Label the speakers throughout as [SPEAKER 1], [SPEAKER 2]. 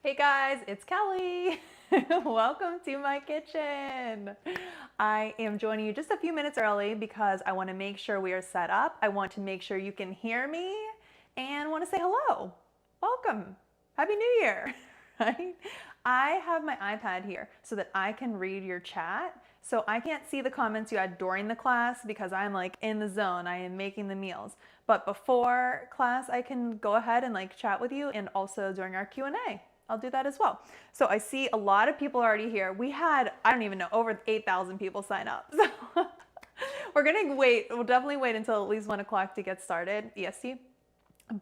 [SPEAKER 1] Hey guys, it's Kelly. Welcome to my kitchen. I am joining you just a few minutes early because I want to make sure we are set up. I want to make sure you can hear me and want to say hello. Welcome. Happy New Year. Right? I have my iPad here so that I can read your chat. So I can't see the comments you had during the class because I'm like in the zone. I am making the meals. But before class, I can go ahead and like chat with you, and also during our Q&A. I'll do that as well. So I see a lot of people already here. We had, I don't even know, over 8,000 people sign up. So we're gonna wait, we'll definitely wait until at least 1 o'clock to get started, EST.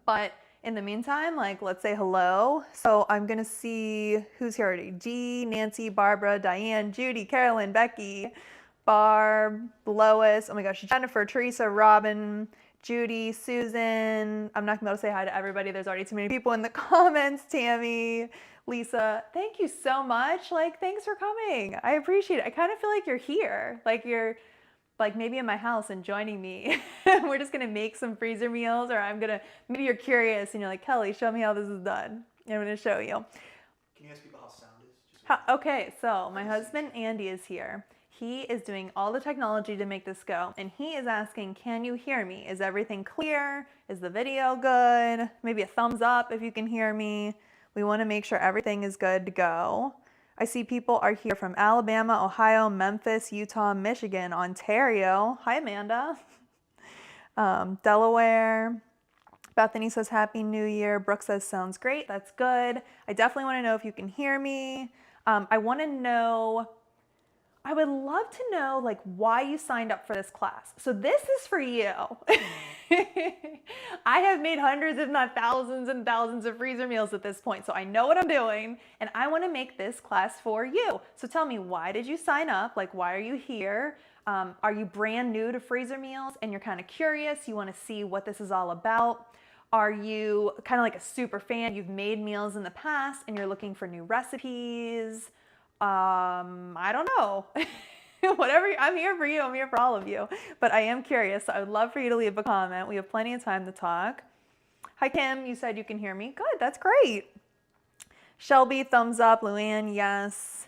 [SPEAKER 1] But in the meantime, like, let's say hello. So I'm gonna see who's here already. G, Nancy, Barbara, Diane, Judy, Carolyn, Becky, Barb, Lois, oh my gosh, Jennifer, Teresa, Robin, Judy, Susan. I'm not gonna be able to say hi to everybody. There's already too many people in the comments. Tammy, Lisa, thank you so much. Like, thanks for coming. I appreciate it. I kind of feel like you're here. Like you're like maybe in my house and joining me. We're just gonna make some freezer meals, or maybe you're curious and you're like, Kelly, show me how this is done. I'm gonna show you.
[SPEAKER 2] Can you ask people how sound is?
[SPEAKER 1] Okay, so my husband Andy is here. He is doing all the technology to make this go, and he is asking, can you hear me? Is everything clear? Is the video good? Maybe a thumbs up if you can hear me. We wanna make sure everything is good to go. I see people are here from Alabama, Ohio, Memphis, Utah, Michigan, Ontario. Hi, Amanda. Delaware. Bethany says, Happy New Year. Brooke says, sounds great. That's good. I definitely want to know if you can hear me. I want to know, I would love to know like why you signed up for this class. So this is for you. I have made hundreds, if not thousands and thousands of freezer meals at this point. So I know what I'm doing, and I want to make this class for you. So tell me, why did you sign up? Like, why are you here? Are you brand new to freezer meals and you're kind of curious? You want to see what this is all about? Are you kind of like a super fan? You've made meals in the past and you're looking for new recipes? I don't know. Whatever, I'm here for you. I'm here for all of you. But I am curious, so I would love for you to leave a comment. We have plenty of time to talk. Hi, Kim. You said you can hear me. Good. That's great. Shelby, thumbs up. Luann, yes.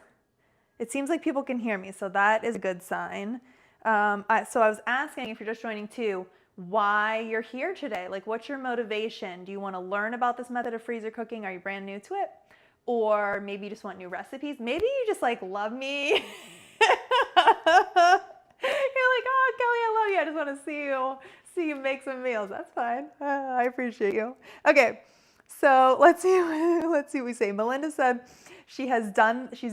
[SPEAKER 1] It seems like people can hear me, so that is a good sign. So I was asking, if you're just joining too, why you're here today. Like, what's your motivation? Do you want to learn about this method of freezer cooking? Are you brand new to it? Or maybe you just want new recipes. Maybe you just like love me. You're like, oh, Kelly, I love you. I just want to see you make some meals. That's fine. I appreciate you. Okay, so let's see what we say. Melinda said she's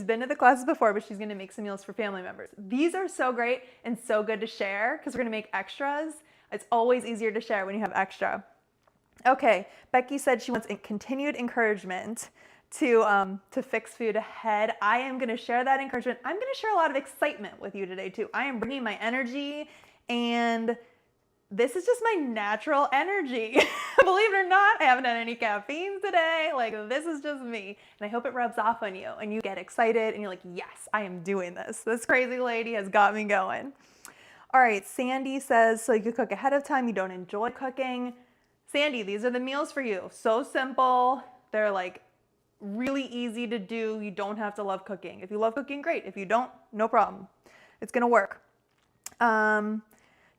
[SPEAKER 1] been to the classes before, but she's going to make some meals for family members. These are so great and so good to share because we're going to make extras. It's always easier to share when you have extra. Okay, Becky said she wants continued encouragement to fix food ahead. I am going to share that encouragement. I'm going to share a lot of excitement with you today too. I am bringing my energy, and this is just my natural energy. Believe it or not, I haven't had any caffeine today. Like, this is just me. And I hope it rubs off on you and you get excited and you're like, yes, I am doing this. This crazy lady has got me going. All right, Sandy says, so you could cook ahead of time. You don't enjoy cooking. Sandy, these are the meals for you. So simple. They're like really easy to do. You don't have to love cooking. If you love cooking, great. If you don't, no problem. It's gonna work.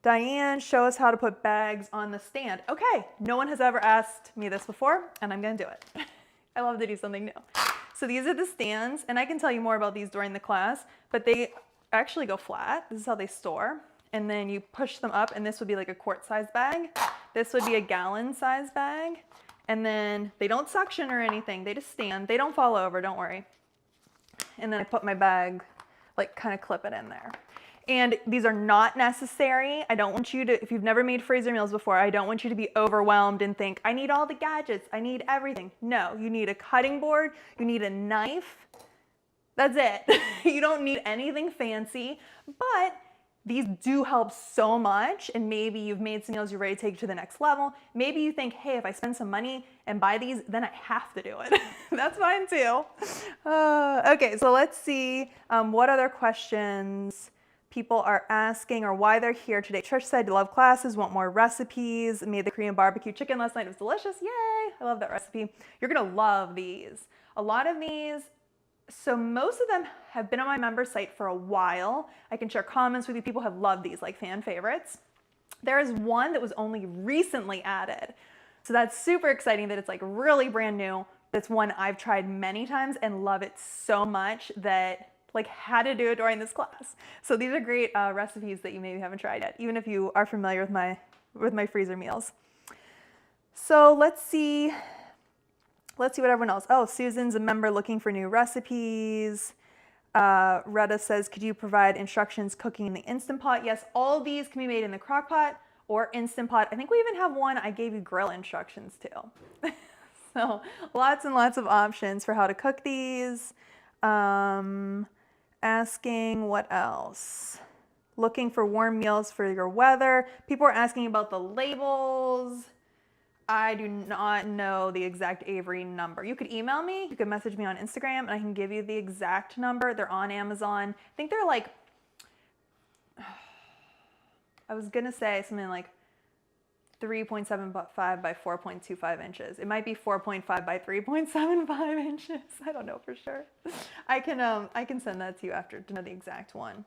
[SPEAKER 1] Diane, show us how to put bags on the stand. Okay, no one has ever asked me this before, and I'm gonna do it. I love to do something new. So these are the stands, and I can tell you more about these during the class, but they actually go flat. This is how they store. And then you push them up, and this would be like a quart-sized bag. This would be a gallon-sized bag. And then they don't suction or anything. They just stand. They don't fall over, don't worry. And then I put my bag, like kind of clip it in there. And these are not necessary. I don't want you to, if you've never made freezer meals before, I don't want you to be overwhelmed and think, I need all the gadgets. I need everything. No, you need a cutting board. You need a knife. That's it. You don't need anything fancy, but these do help so much, and maybe you've made some meals you're ready to take to the next level. Maybe you think, hey, if I spend some money and buy these, then I have to do it. That's fine too. Okay, so let's see what other questions People are asking or why they're here today. Trish said, love classes, want more recipes. Made the Korean barbecue chicken last night. It was delicious. Yay. I love that recipe. You're going to love these. A lot of these, so most of them have been on my member site for a while. I can share comments with you. People have loved these, like fan favorites. There is one that was only recently added. So that's super exciting that it's like really brand new. That's one I've tried many times and love it so much that like had to do it during this class. So these are great recipes that you maybe haven't tried yet, even if you are familiar with my freezer meals. So let's see what everyone else. Oh, Susan's a member looking for new recipes. Retta says, could you provide instructions cooking in the Instant Pot? Yes, all of these can be made in the crock pot or Instant Pot. I think we even have one I gave you grill instructions to. So lots and lots of options for how to cook these. Asking what else? Looking for warm meals for your weather. People are asking about the labels. I do not know the exact Avery number. You could email me, you could message me on Instagram, and I can give you the exact number. They're on Amazon. I think they're like, I was gonna say something like 3.75 by 4.25 inches. It might be 4.5 by 3.75 inches. I don't know for sure. I can send that to you after to know the exact one.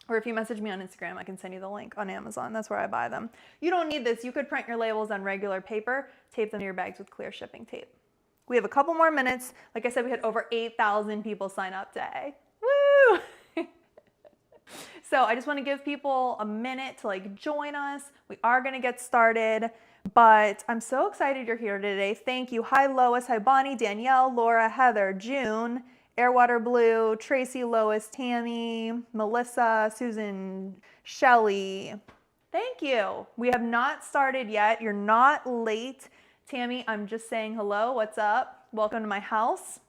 [SPEAKER 1] Or if you message me on Instagram, I can send you the link on Amazon. That's where I buy them. You don't need this. You could print your labels on regular paper, tape them to your bags with clear shipping tape. We have a couple more minutes. Like I said, we had over 8,000 people sign up today. Woo! So I just want to give people a minute to like join us. We are going to get started, but I'm so excited you're here today. Thank you. Hi Lois, hi Bonnie, Danielle, Laura, Heather, June, Airwater Blue, Tracy, Lois, Tammy, Melissa, Susan, Shelly. Thank you. We have not started yet. You're not late. Tammy, I'm just saying hello. What's up? Welcome to my house.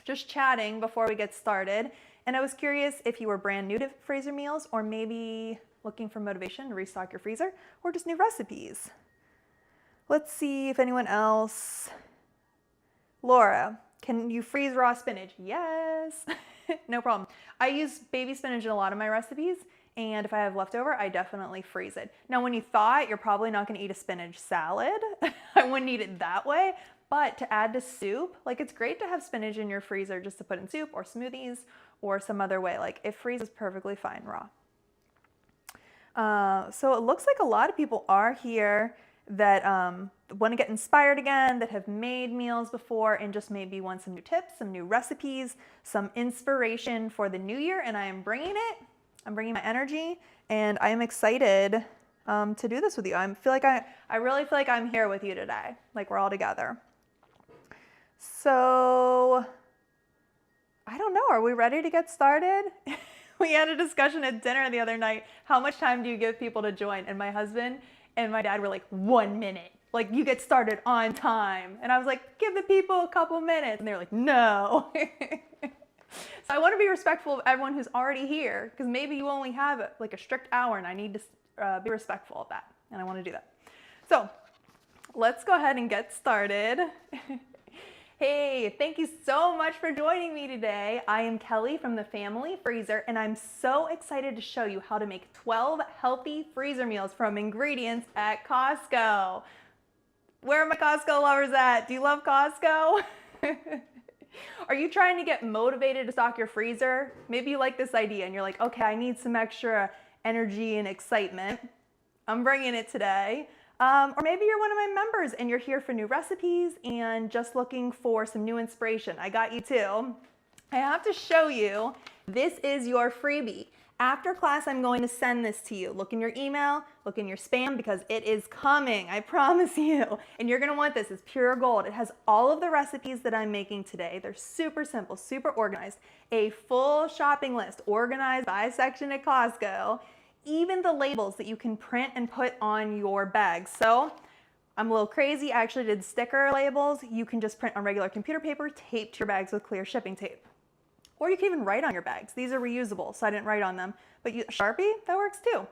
[SPEAKER 1] Just chatting before we get started. And I was curious if you were brand new to freezer meals or maybe looking for motivation to restock your freezer or just new recipes. Let's see if anyone else. Laura, can you freeze raw spinach? Yes, no problem. I use baby spinach in a lot of my recipes, and if I have leftover, I definitely freeze it. Now, when you thaw it, you're probably not gonna eat a spinach salad. I wouldn't eat it that way, but to add to soup, like it's great to have spinach in your freezer just to put in soup or smoothies or some other way. Like it freezes perfectly fine raw. So it looks like a lot of people are here that want to get inspired again, that have made meals before and just maybe want some new tips, some new recipes, some inspiration for the new year. And I am bringing it. I'm bringing my energy and I am excited to do this with you. I really feel like I'm here with you today. Like we're all together. So I don't know. Are we ready to get started? We had a discussion at dinner the other night. How much time do you give people to join? And my husband and my dad were like, 1 minute. Like you get started on time. And I was like, give the people a couple minutes. And they were like, no. So I want to be respectful of everyone who's already here because maybe you only have like a strict hour and I need to be respectful of that. And I want to do that. So let's go ahead and get started. Hey, thank you so much for joining me today. I am Kelly from the Family Freezer, and I'm so excited to show you how to make 12 healthy freezer meals from ingredients at Costco. Where are my Costco lovers at? Do you love Costco? Are you trying to get motivated to stock your freezer? Maybe you like this idea and you're like, okay, I need some extra energy and excitement. I'm bringing it today. Or maybe you're one of my members and you're here for new recipes and just looking for some new inspiration. I got you too. I have to show you, this is your freebie. After class, I'm going to send this to you. Look in your email, look in your spam because it is coming, I promise you. And you're gonna want this, it's pure gold. It has all of the recipes that I'm making today. They're super simple, super organized. A full shopping list, organized by section at Costco. Even the labels that you can print and put on your bags. So I'm a little crazy. I actually did sticker labels. You can just print on regular computer paper, tape to your bags with clear shipping tape. Or you can even write on your bags. These are reusable, so I didn't write on them. But Sharpie, that works too.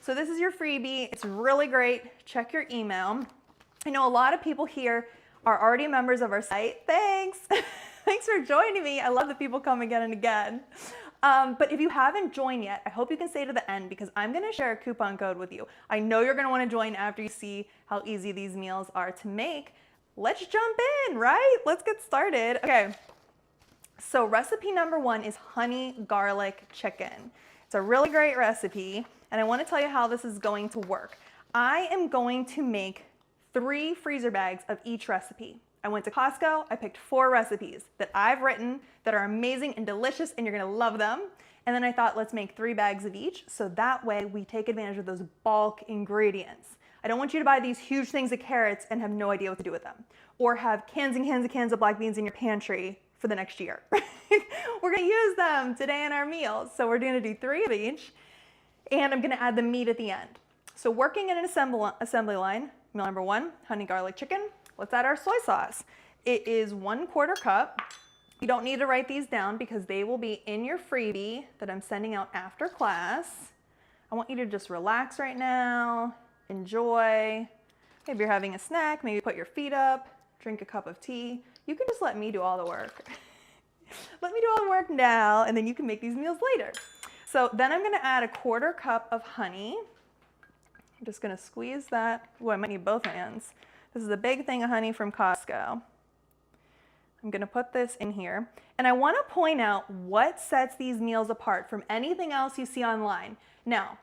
[SPEAKER 1] So this is your freebie. It's really great. Check your email. I know a lot of people here are already members of our site. Thanks. Thanks for joining me. I love that people come again and again. But if you haven't joined yet, I hope you can stay to the end because I'm gonna share a coupon code with you. I know you're gonna wanna join after you see how easy these meals are to make. Let's jump in, right? Let's get started. Okay, so recipe number 1 is honey garlic chicken. It's a really great recipe, and I wanna tell you how this is going to work. I am going to make 3 freezer bags of each recipe. I went to Costco, I picked 4 recipes that I've written that are amazing and delicious and you're gonna love them. And then I thought, let's make 3 bags of each so that way we take advantage of those bulk ingredients. I don't want you to buy these huge things of carrots and have no idea what to do with them. Or have cans and cans and cans of black beans in your pantry for the next year. We're gonna use them today in our meals. So we're gonna do 3 of each and I'm gonna add the meat at the end. So working in an assembly line, meal number 1, honey garlic chicken. Let's add our soy sauce. It is 1/4 cup. You don't need to write these down because they will be in your freebie that I'm sending out after class. I want you to just relax right now, enjoy. Maybe you're having a snack, maybe put your feet up, drink a cup of tea. You can just let me do all the work. Let me do all the work now, and then you can make these meals later. So then I'm gonna add 1/4 cup of honey. I'm just gonna squeeze that. Oh, I might need both hands. This is a big thing of honey from Costco. I'm gonna put this in here. And I wanna point out what sets these meals apart from anything else you see online. Now,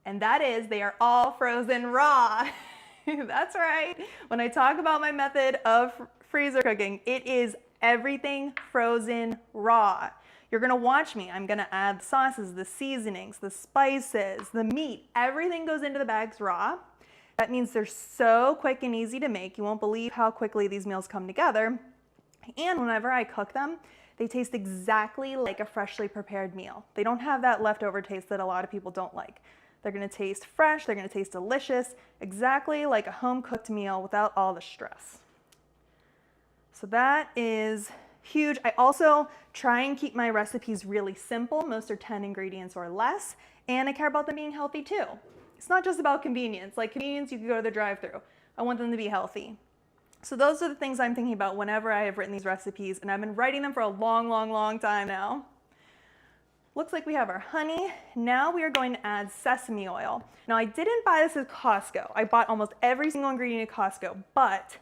[SPEAKER 1] and that is they are all frozen raw. That's right. When I talk about my method of freezer cooking, it is everything frozen raw. You're gonna watch me. I'm gonna add the sauces, the seasonings, the spices, the meat. Everything goes into the bags raw. That means they're so quick and easy to make. You won't believe how quickly these meals come together. And whenever I cook them, they taste exactly like a freshly prepared meal. They don't have that leftover taste that a lot of people don't like. They're gonna taste fresh, they're gonna taste delicious, exactly like a home cooked meal without all the stress. So that is huge. I also try and keep my recipes really simple. Most are 10 ingredients or less, and I care about them being healthy too. It's not just about convenience. Like convenience, you can go to the drive-thru. I want them to be healthy. So those are the things I'm thinking about whenever I have written these recipes, and I've been writing them for a long, long, long time now. Looks like we have our honey. Now we are going to add sesame oil. Now I didn't buy this at Costco. I bought almost every single ingredient at Costco, but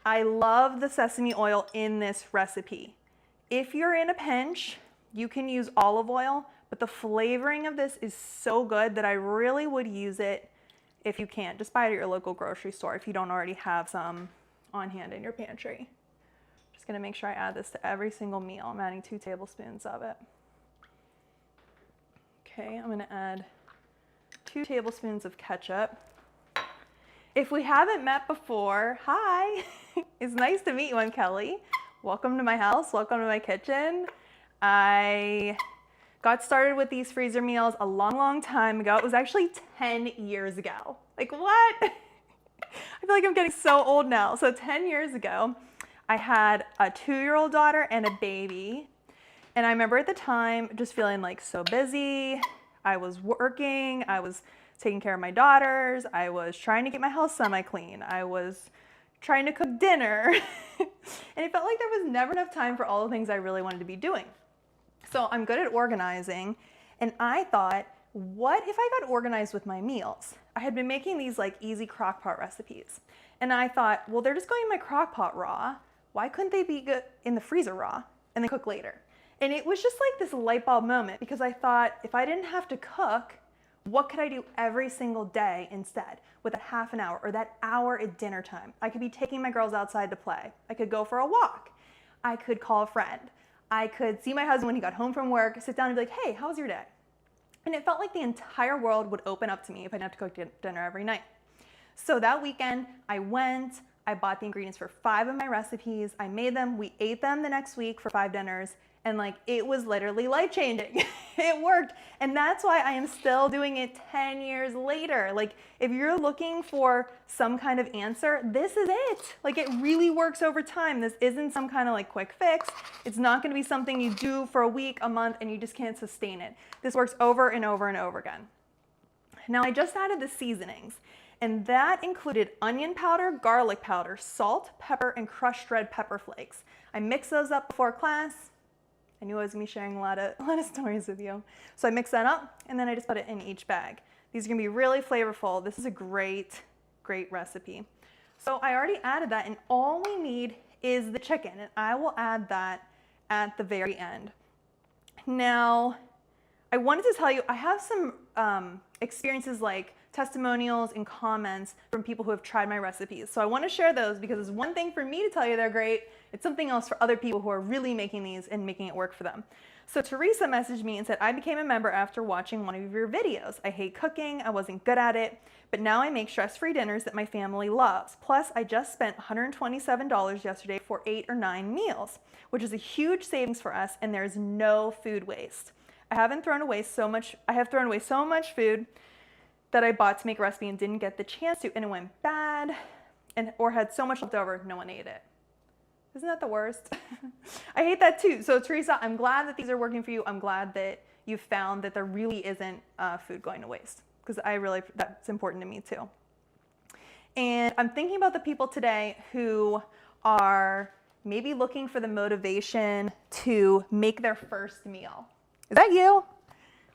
[SPEAKER 1] I love the sesame oil in this recipe. If you're in a pinch, you can use olive oil, but the flavoring of this is so good that I really would use it if you can. Just buy it at your local grocery store if you don't already have some on hand in your pantry. Just gonna make sure I add this to every single meal. I'm adding 2 tablespoons of it. Okay, I'm gonna add 2 tablespoons of ketchup. If we haven't met before, hi, it's nice to meet you, I'm Kelly. Welcome to my house, welcome to my kitchen. I got started with these freezer meals a long, long time ago. It was actually 10 years ago. Like what? I feel like I'm getting so old now. So 10 years ago, I had a 2-year-old daughter and a baby. And I remember at the time just feeling like so busy. I was working, I was taking care of my daughters, I was trying to get my house semi-clean, I was trying to cook dinner. And it felt like there was never enough time for all the things I really wanted to be doing. So I'm good at organizing, and I thought, what if I got organized with my meals? I had been making these like easy crock pot recipes. And I thought, well, they're just going in my crock pot raw. Why couldn't they be good in the freezer raw and then cook later? And it was just like this light bulb moment because I thought if I didn't have to cook, what could I do every single day instead with a half an hour or that hour at dinner time? I could be taking my girls outside to play. I could go for a walk. I could call a friend. I could see my husband when he got home from work, sit down and be like, hey, how was your day? And it felt like the entire world would open up to me if I didn't have to cook dinner every night. So that weekend, I bought the ingredients for 5 of my recipes. I made them, we ate them the next week for 5 dinners. And like, it was literally life-changing. It worked. And that's why I am still doing it 10 years later. Like, if you're looking for some kind of answer, this is it. Like, it really works over time. This isn't some kind of like quick fix. It's not gonna be something you do for a week, a month, and you just can't sustain it. This works over and over and over again. Now, I just added the seasonings, and that included onion powder, garlic powder, salt, pepper, and crushed red pepper flakes. I mixed those up before class. I knew I was gonna be sharing a lot of stories with you. So I mix that up and then I just put it in each bag. These are gonna be really flavorful. This is a great recipe. So I already added that and all we need is the chicken and I will add that at the very end. Now, I wanted to tell you, I have some experiences like testimonials and comments from people who have tried my recipes. So I want to share those because it's one thing for me to tell you they're great. It's something else for other people who are really making these and making it work for them. So Teresa messaged me and said, I became a member after watching one of your videos. I hate cooking, I wasn't good at it, but now I make stress-free dinners that my family loves. Plus, I just spent $127 yesterday for 8 or 9 meals, which is a huge savings for us and there's no food waste. I have thrown away so much food that I bought to make a recipe and didn't get the chance to, and it went bad or had so much left over, no one ate it. Isn't that the worst? I hate that too. So Teresa, I'm glad that these are working for you. I'm glad that you found that there really isn't food going to waste because that's important to me too. And I'm thinking about the people today who are maybe looking for the motivation to make their first meal. Is that you?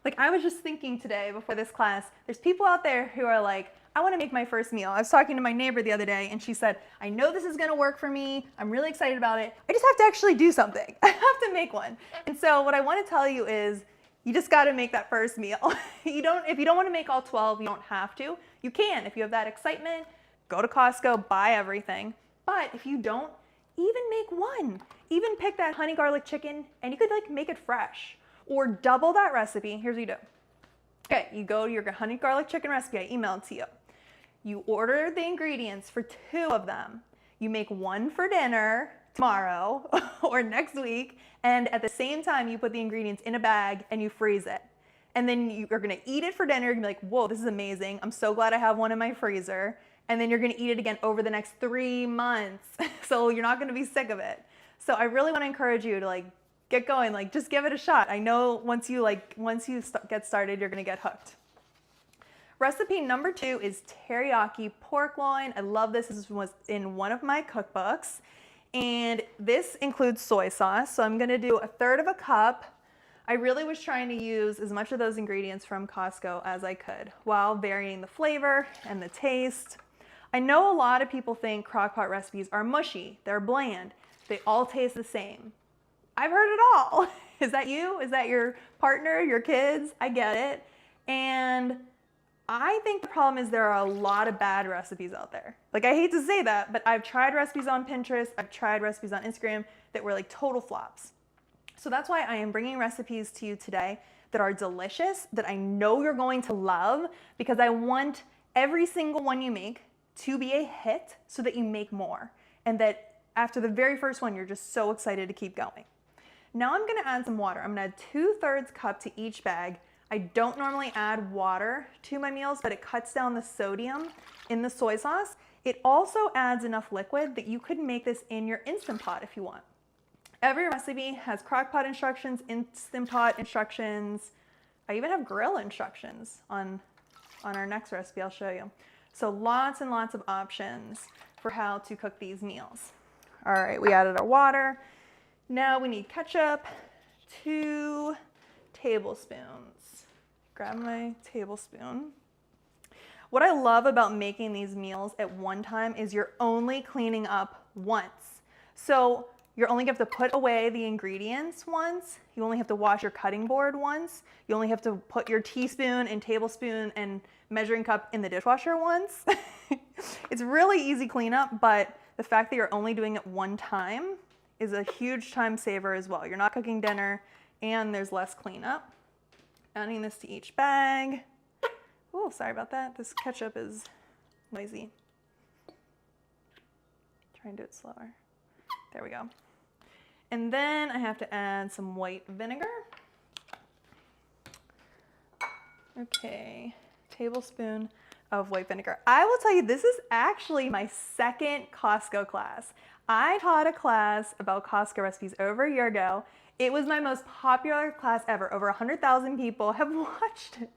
[SPEAKER 1] Like I was just thinking today before this class, there's people out there who are like, I want to make my first meal. I was talking to my neighbor the other day and she said, I know this is going to work for me. I'm really excited about it. I just have to actually do something. I have to make one. And so what I want to tell you is you just got to make that first meal. If you don't want to make all 12, you don't have to. You can. If you have that excitement, go to Costco, buy everything. But if you don't, even make one. Even pick that honey garlic chicken and you could like make it fresh. Or double that recipe. Here's what you do. Okay, you go to your honey garlic chicken recipe. I emailed it to you. You order the ingredients for 2 of them. You make one for dinner tomorrow or next week. And at the same time, you put the ingredients in a bag and you freeze it. And then you're gonna eat it for dinner. You're gonna be like, whoa, this is amazing. I'm so glad I have one in my freezer. And then you're gonna eat it again over the next 3 months. So you're not gonna be sick of it. So I really wanna encourage you to like, get going, like just give it a shot. I know once you get started, you're gonna get hooked. Recipe number 2 is teriyaki pork loin. I love this. This was in one of my cookbooks. And this includes soy sauce. So I'm gonna do 1/3 cup. I really was trying to use as much of those ingredients from Costco as I could while varying the flavor and the taste. I know a lot of people think crock-pot recipes are mushy, they're bland, they all taste the same. I've heard it all. Is that you? Is that your partner, your kids? I get it. And I think the problem is there are a lot of bad recipes out there. Like I hate to say that, but I've tried recipes on Pinterest, I've tried recipes on Instagram that were like total flops. So that's why I am bringing recipes to you today that are delicious, that I know you're going to love, because I want every single one you make to be a hit so that you make more. And that after the very first one, you're just so excited to keep going. Now I'm gonna add some water. I'm gonna add 2/3 cup to each bag. I don't normally add water to my meals, but it cuts down the sodium in the soy sauce. It also adds enough liquid that you could make this in your Instant Pot if you want. Every recipe has crock pot instructions, Instant Pot instructions. I even have grill instructions on our next recipe I'll show you. So lots and lots of options for how to cook these meals. All right, we added our water. Now we need ketchup, 2 tablespoons. Grab my tablespoon. What I love about making these meals at one time is you're only cleaning up once. So you're only going to have to put away the ingredients once. You only have to wash your cutting board once. You only have to put your teaspoon and tablespoon and measuring cup in the dishwasher once. It's really easy cleanup, but the fact that you're only doing it one time is a huge time saver as well. You're not cooking dinner and there's less cleanup. Adding this to each bag. Oh, sorry about that. This ketchup is noisy. Try and do it slower. There we go. And then I have to add some white vinegar. Okay, tablespoon of white vinegar. I will tell you, this is actually my second Costco class. I taught a class about Costco recipes over a year ago. It was my most popular class ever. Over 100,000 people have watched it.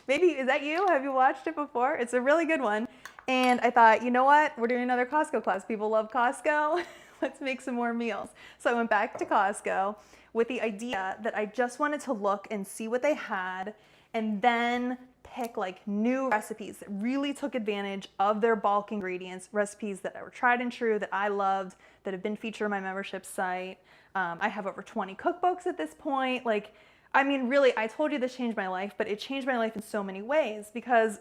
[SPEAKER 1] Maybe, is that you? Have you watched it before? It's a really good one. And I thought, you know what? We're doing another Costco class. People love Costco. let's make some more meals. So I went back to Costco with the idea that I just wanted to look and see what they had and then pick like new recipes that really took advantage of their bulk ingredients, recipes that were tried and true, that I loved, that have been featured on my membership site. I have over 20 cookbooks at this point. Like, I mean, really, I told you this changed my life, but it changed my life in so many ways because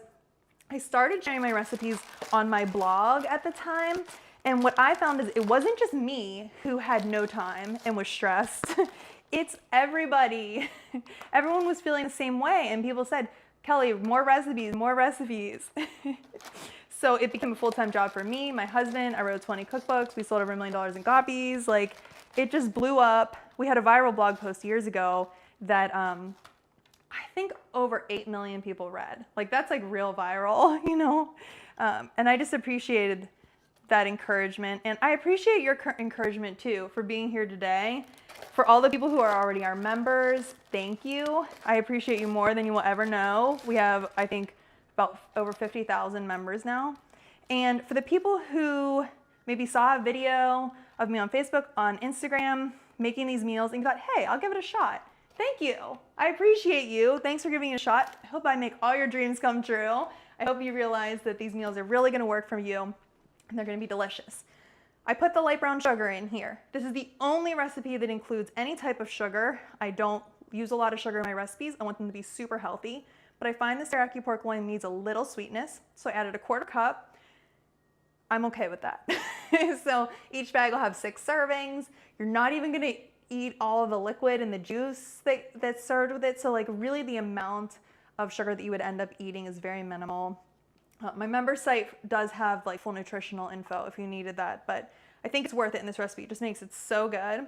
[SPEAKER 1] I started sharing my recipes on my blog at the time. And what I found is it wasn't just me who had no time and was stressed. It's everybody. Everyone was feeling the same way. And people said, Kelly, more recipes, more recipes. So it became a full-time job for me, my husband. I wrote 20 cookbooks. We sold over $1 million in copies. Like, it just blew up. We had a viral blog post years ago that I think over 8 million people read. Like, that's like real viral, you know? And I just appreciated that encouragement. And I appreciate your encouragement too for being here today. For all the people who are already our members, thank you. I appreciate you more than you will ever know. We have, I think, about over 50,000 members now. And for the people who maybe saw a video of me on Facebook, on Instagram, making these meals and thought, hey, I'll give it a shot. Thank you. I appreciate you. Thanks for giving it a shot. I hope I make all your dreams come true. I hope you realize that these meals are really gonna work for you and they're gonna be delicious. I put the light brown sugar in here. This is the only recipe that includes any type of sugar. I don't use a lot of sugar in my recipes. I want them to be super healthy, but I find this teriyaki pork loin needs a little sweetness, so I added a 1/4 cup. I'm okay with that. So each bag will have 6 servings. You're not even gonna eat all of the liquid and the juice that's served with it. So like really the amount of sugar that you would end up eating is very minimal. My member site does have like full nutritional info if you needed that, but I think it's worth it in this recipe. It just makes it so good.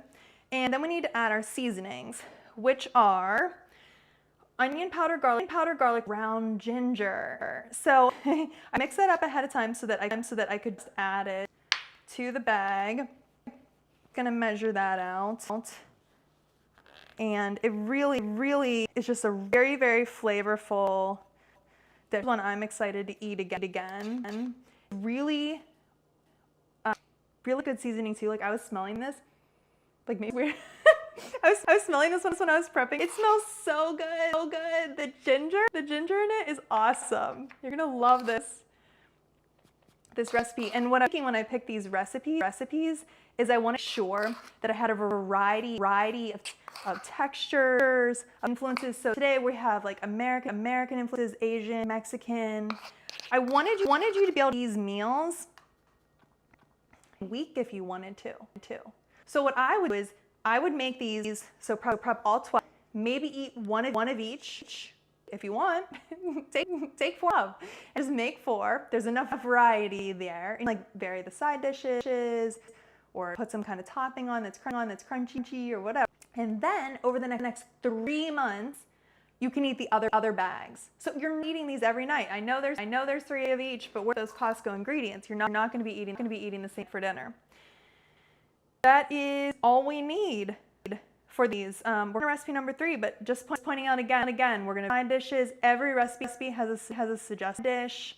[SPEAKER 1] And then we need to add our seasonings, which are onion powder, garlic, ground ginger. So I mixed that up ahead of time so that I could just add it to the bag. Gonna measure that out. And it really is just a very, very flavorful. This one I'm excited to eat again. And really, really good seasoning too. Like I was smelling this, like maybe weird. I was smelling this one when I was prepping. It smells so good, so good. The ginger in it is awesome. You're gonna love this recipe. And what I'm thinking when I pick these recipes is I want to make sure that I had a variety of textures, of influences. So today we have like American influences, Asian, Mexican. I wanted you to be able to eat these meals a week if you wanted to. So what I would do is I would make these, so prep all 12, maybe eat one of each. If you want, take 4 of, and just make 4. There's enough variety there, and like vary the side dishes, or put some kind of topping on that's crunchy or whatever. And then over the next 3 months, you can eat the other bags. So you're eating these every night. I know there's 3 of each, but with those Costco ingredients, you're not going to be eating the same for dinner. That is all we need for these. We're on recipe number 3, but just pointing out again, we're gonna find dishes. Every recipe has a suggested dish.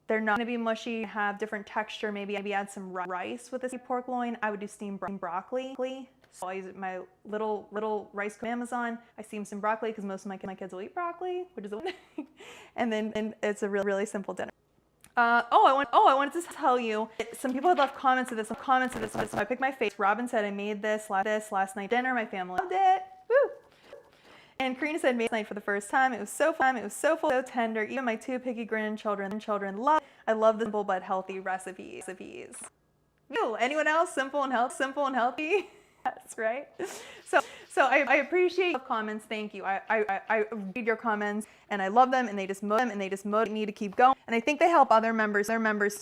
[SPEAKER 1] They're not gonna be mushy, have different texture. Maybe add some rice with this pork loin. I would do steamed broccoli. So I use my little rice cooker on Amazon. I steam some broccoli because most of my kids will eat broccoli, which is and it's a really simple dinner. I wanted to tell you, some people had left comments of this. So I picked my face. Robin said, I made this last night dinner. My family loved it. Woo! And Karina said, made it last night for the first time. It was so fun. It was so full, so tender. Even my 2 picky grandchildren love it. I love the simple but healthy recipes. Ew, anyone else? Simple and healthy? That's right. So I appreciate your comments. Thank you. I read your comments and I love them, and they just motivate me to keep going. And I think they help other members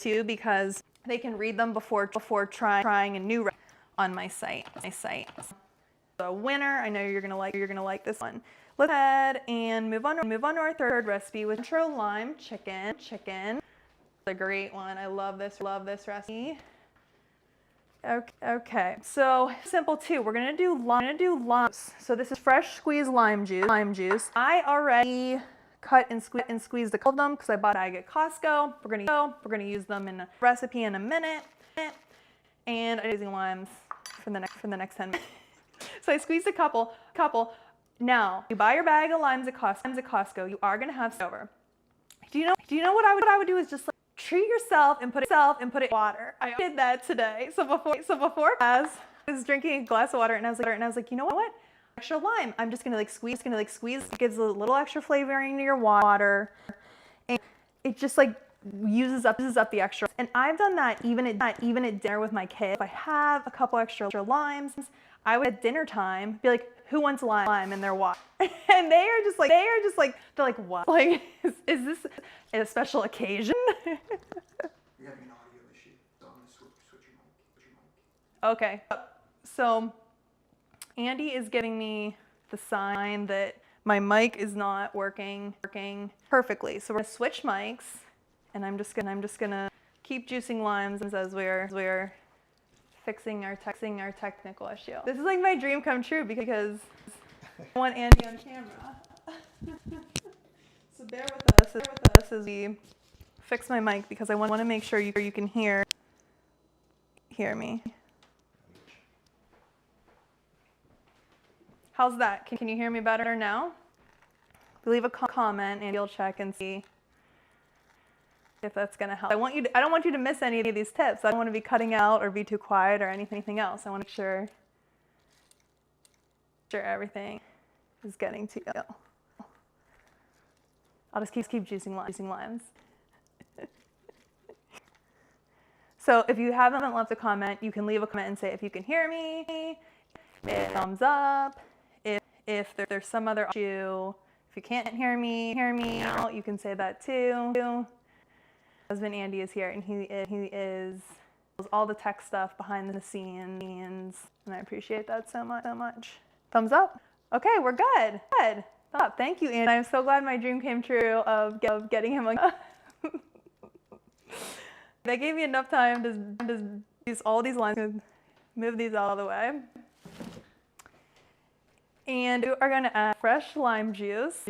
[SPEAKER 1] too, because they can read them before trying a new recipe on my site. So winner, I know you're gonna like this one. Let's go ahead and move on to our 3rd recipe with intro lime chicken. It's a great one. I love this recipe. Okay, so simple too. We're gonna do lime. So this is fresh squeezed lime juice. I already cut and squeezed a couple of them because I bought a bag at Costco. We're gonna use them in a recipe in a minute. and I'm using limes for the next 10 minutes. So I squeezed a couple. Now, you buy your bag of limes at Costco, you are gonna have over. Do you know what I would do is just like treat yourself and put it in water. I did that today. So before class, I was drinking a glass of water and I was like, you know what? Extra lime. I'm just gonna like squeeze. It gives a little extra flavoring to your water, and it just like uses up the extra. And I've done that even at dinner with my kids. If I have a couple extra limes, I would at dinner time be like, who wants lime in their water? And they're just like, what? Like, is this a special occasion?
[SPEAKER 2] You're having an audio issue, so I'm gonna switch your mic.
[SPEAKER 1] Okay, so Andy is giving me the sign that my mic is not working perfectly. So we're gonna switch mics, and I'm just gonna keep juicing limes as we're fixing our technical issue. This is like my dream come true because I want Andy on camera. So bear with us as we fix my mic because I want to make sure you can hear me. How's that? Can you hear me better now? Leave a comment and you'll check and see if that's gonna help. I don't want you to miss any of these tips. I don't want to be cutting out or be too quiet or anything else. I want to make sure everything is getting to you. I'll just keep juicing limes. So if you haven't left a comment, you can leave a comment and say if you can hear me, thumbs up. If there's some other issue, if you can't hear me out, you can say that too. Husband Andy is here, and he is all the tech stuff behind the scenes, and I appreciate that so much. Thumbs up. Okay, we're good. Thumbs up. Thank you, Andy. I'm so glad my dream came true of getting him. That gave me enough time to use all these lines. Move these out of the way. And we are going to add fresh lime juice.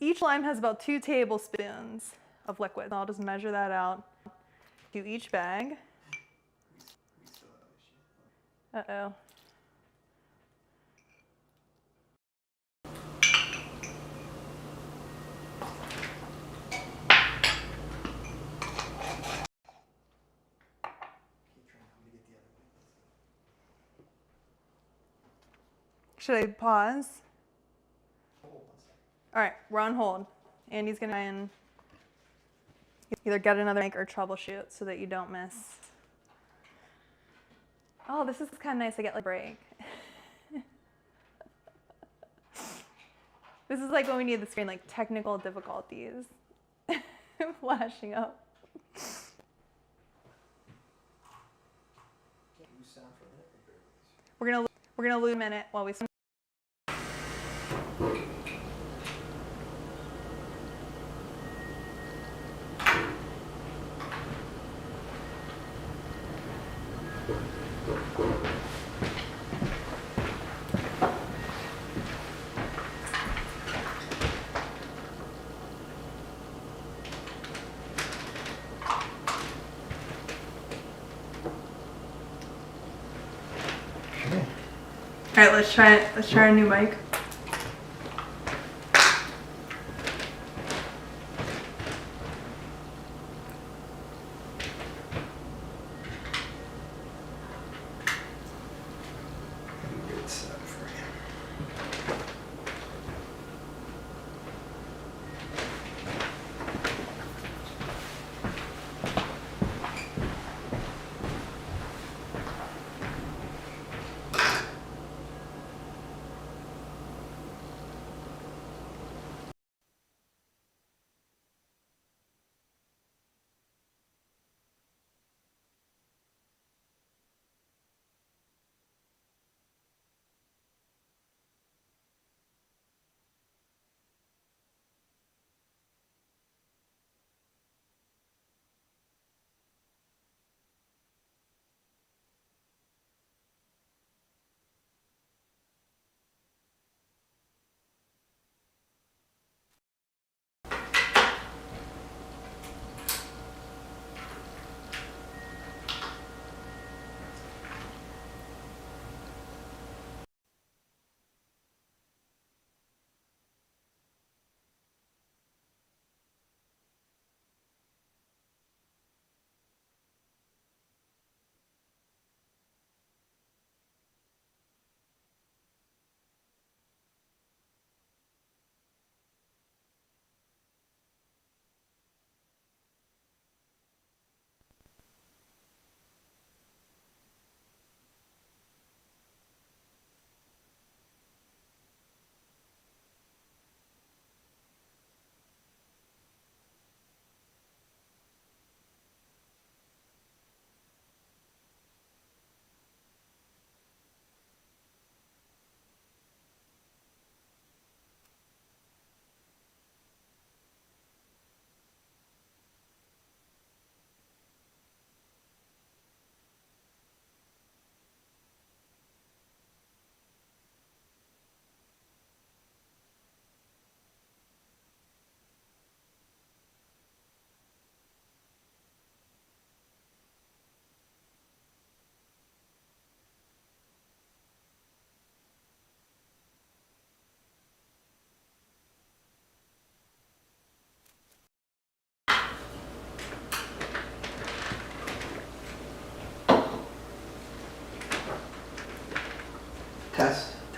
[SPEAKER 1] Each lime has about 2 tablespoons of liquid. I'll just measure that out to each bag. Uh-oh. Should I pause? All right, we're on hold. Andy's gonna try and either get another mic or troubleshoot so that you don't miss. Oh, this is kind of nice. I get like a break. This is like when we need the screen, like technical difficulties flashing up. We're gonna lose a minute while we. All right, let's try it. Let's try a new mic.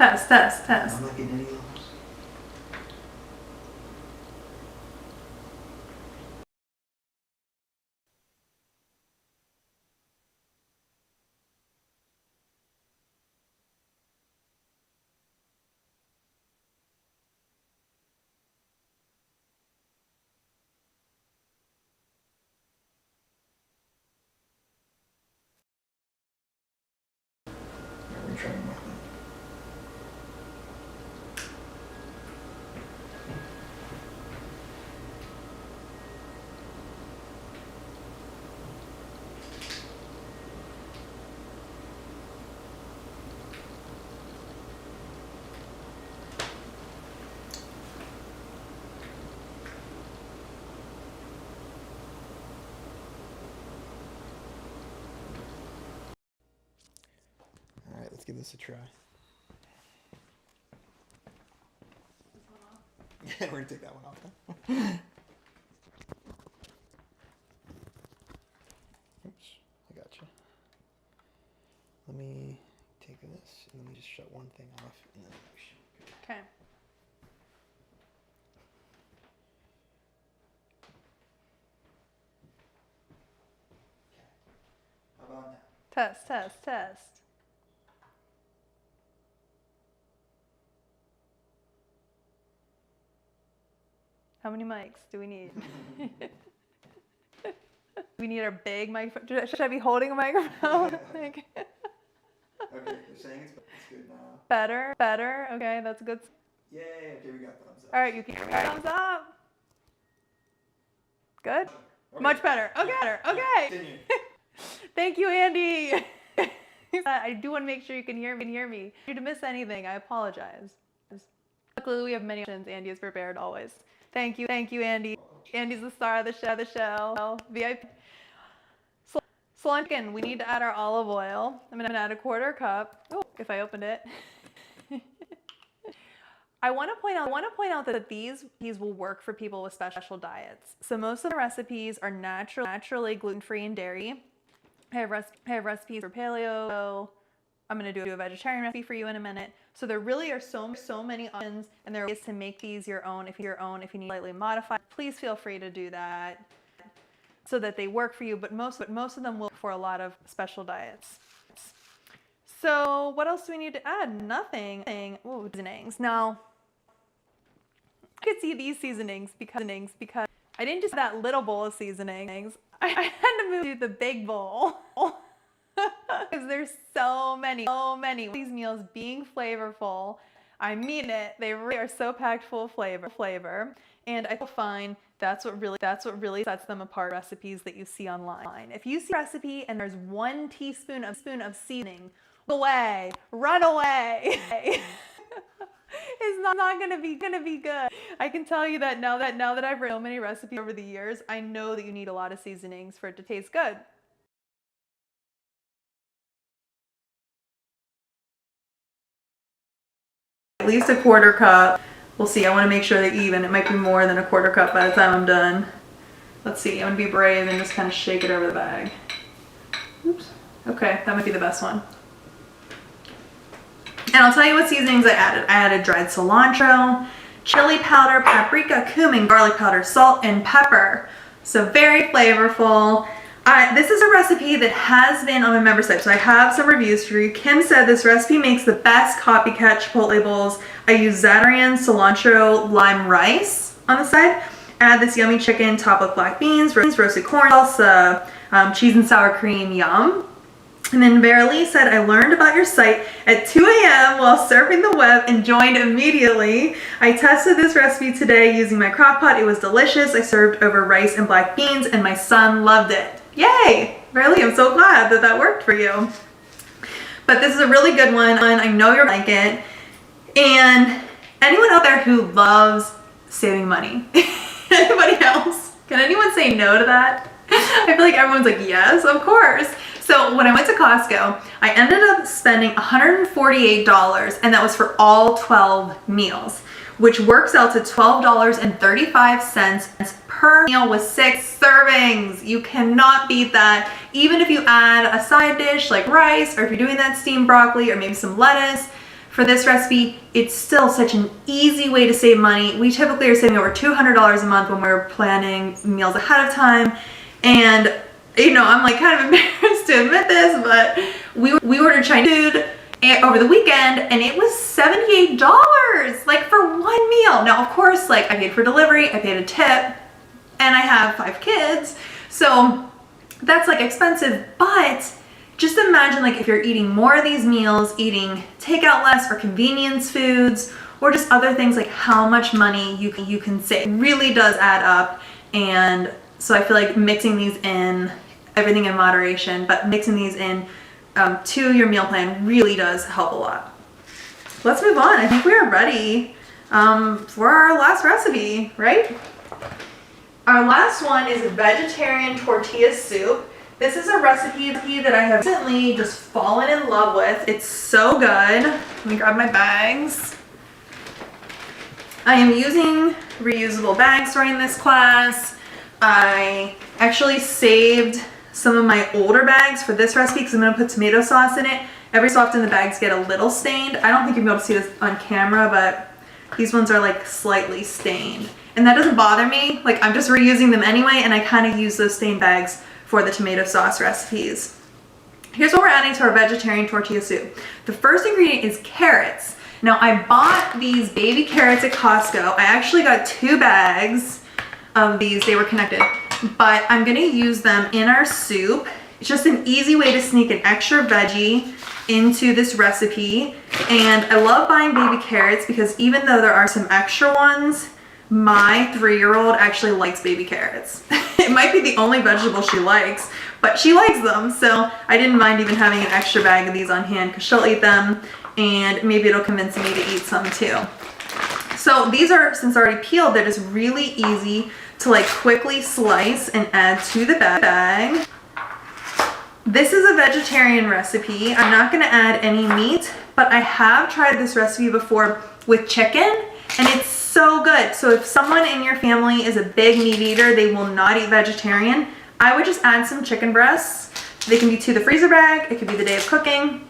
[SPEAKER 1] Test, test, test.
[SPEAKER 2] I'm not getting any of those. We're gonna try one more thing. All right, let's give this a try. Yeah, we're gonna take that one off then. Oops, I got you. Let me take this and let me just shut one thing off and then we should be good.
[SPEAKER 1] Okay.
[SPEAKER 2] How about now?
[SPEAKER 1] Test, test, test. How many mics do we need? We need our big microphone. Should I be holding a microphone? Like,
[SPEAKER 2] Okay, they're saying it's good now.
[SPEAKER 1] better, better. Okay, that's good.
[SPEAKER 2] Yay, okay, we got thumbs up.
[SPEAKER 1] All right, you can hear me. Thumbs up. Good.
[SPEAKER 2] Okay.
[SPEAKER 1] Much better. Okay, better. Okay.
[SPEAKER 2] Continue.
[SPEAKER 1] Thank you, Andy. I do want to make sure you can hear me. If you to miss anything, I apologize. Luckily, we have many options. Andy is prepared always. Thank you, Andy. Andy's the star of the show. VIP. Salon, we need to add our olive oil. I'm gonna add a 1/4 cup. Oh, if I opened it. I want to point out that these will work for people with special diets. So most of the recipes are naturally gluten-free and dairy. I have recipes for paleo. I'm going to do a vegetarian recipe for you in a minute. So there really are so many options, and there are ways to make these your own. If you need slightly modified, please feel free to do that so that they work for you. But most of them will for a lot of special diets. So what else do we need to add? Nothing. Oh, seasonings. Now, I could see these seasonings because I didn't just have that little bowl of seasonings. I had to move to the big bowl because there's so many. These meals being flavorful, I mean it. They really are so packed full of flavor, and I find that's what really sets them apart. Recipes that you see online. If you see a recipe and there's 1 teaspoon of seasoning, run away. It's not gonna be good. I can tell you that now that I've read so many recipes over the years, I know that you need a lot of seasonings for it to taste good. At least a 1/4 cup. We'll see. I want to make sure they're even. It might be more than a 1/4 cup by the time I'm done. Let's see. I'm gonna be brave and just kind of shake it over the bag. Oops. Okay, that might be the best one. And I'll tell you what seasonings I added. I added dried cilantro, chili powder, paprika, cumin, garlic powder, salt, and pepper. So very flavorful. This is a recipe that has been on my member site, so I have some reviews for you. Kim said this recipe makes the best copycat chipotle bowls. I use Zatarain cilantro lime rice on the side. Add this yummy chicken topped with black beans, roasted corn, salsa, cheese and sour cream, yum. And then Verilee said, I learned about your site at 2 a.m. while surfing the web and joined immediately. I tested this recipe today using my crock pot. It was delicious. I served over rice and black beans and my son loved it. Yay! Verilee, I'm so glad that worked for you. But this is a really good one. I know you'll like it. And anyone out there who loves saving money? Anybody else? Can anyone say no to that? I feel like everyone's like, yes, of course. So when I went to Costco, I ended up spending $148, and that was for all 12 meals, which works out to $12.35 per meal with 6 servings. You cannot beat that. Even if you add a side dish like rice, or if you're doing that steamed broccoli or maybe some lettuce, for this recipe, it's still such an easy way to save money. We typically are saving over $200 a month when we're planning meals ahead of time. And you know, I'm like kind of embarrassed to admit this, but we ordered Chinese food over the weekend and it was $78 like for one meal. Now, of course, like I paid for delivery, I paid a tip, and I have 5 kids. So that's like expensive, but just imagine like if you're eating more of these meals, eating takeout less or convenience foods, or just other things, like how much money you can save. It really does add up. And so I feel like mixing these in, everything in moderation, but mixing these in to your meal plan really does help a lot. Let's move on. I think we are ready for our last recipe, right? Our last one is a vegetarian tortilla soup. This is a recipe that I have recently just fallen in love with. It's so good. Let me grab my bags. I am using reusable bags during this class. I actually saved some of my older bags for this recipe because I'm going to put tomato sauce in it. Every so often the bags get a little stained. I don't think you'll be able to see this on camera, but these ones are like slightly stained. And that doesn't bother me. Like I'm just reusing them anyway, and I kind of use those stained bags for the tomato sauce recipes. Here's what we're adding to our vegetarian tortilla soup. The first ingredient is carrots. Now I bought these baby carrots at Costco. I actually got 2 bags of these, they were connected, but I'm gonna use them in our soup. It's just an easy way to sneak an extra veggie into this recipe. And I love buying baby carrots because even though there are some extra ones, my 3-year-old actually likes baby carrots. It might be the only vegetable she likes, but she likes them. So I didn't mind even having an extra bag of these on hand because she'll eat them and maybe it'll convince me to eat some too. So these are, since already peeled, they're just really easy to like quickly slice and add to the bag. This is a vegetarian recipe. I'm not gonna add any meat, but I have tried this recipe before with chicken and it's so good. So if someone in your family is a big meat eater, they will not eat vegetarian, I would just add some chicken breasts. They can be to the freezer bag, it could be the day of cooking,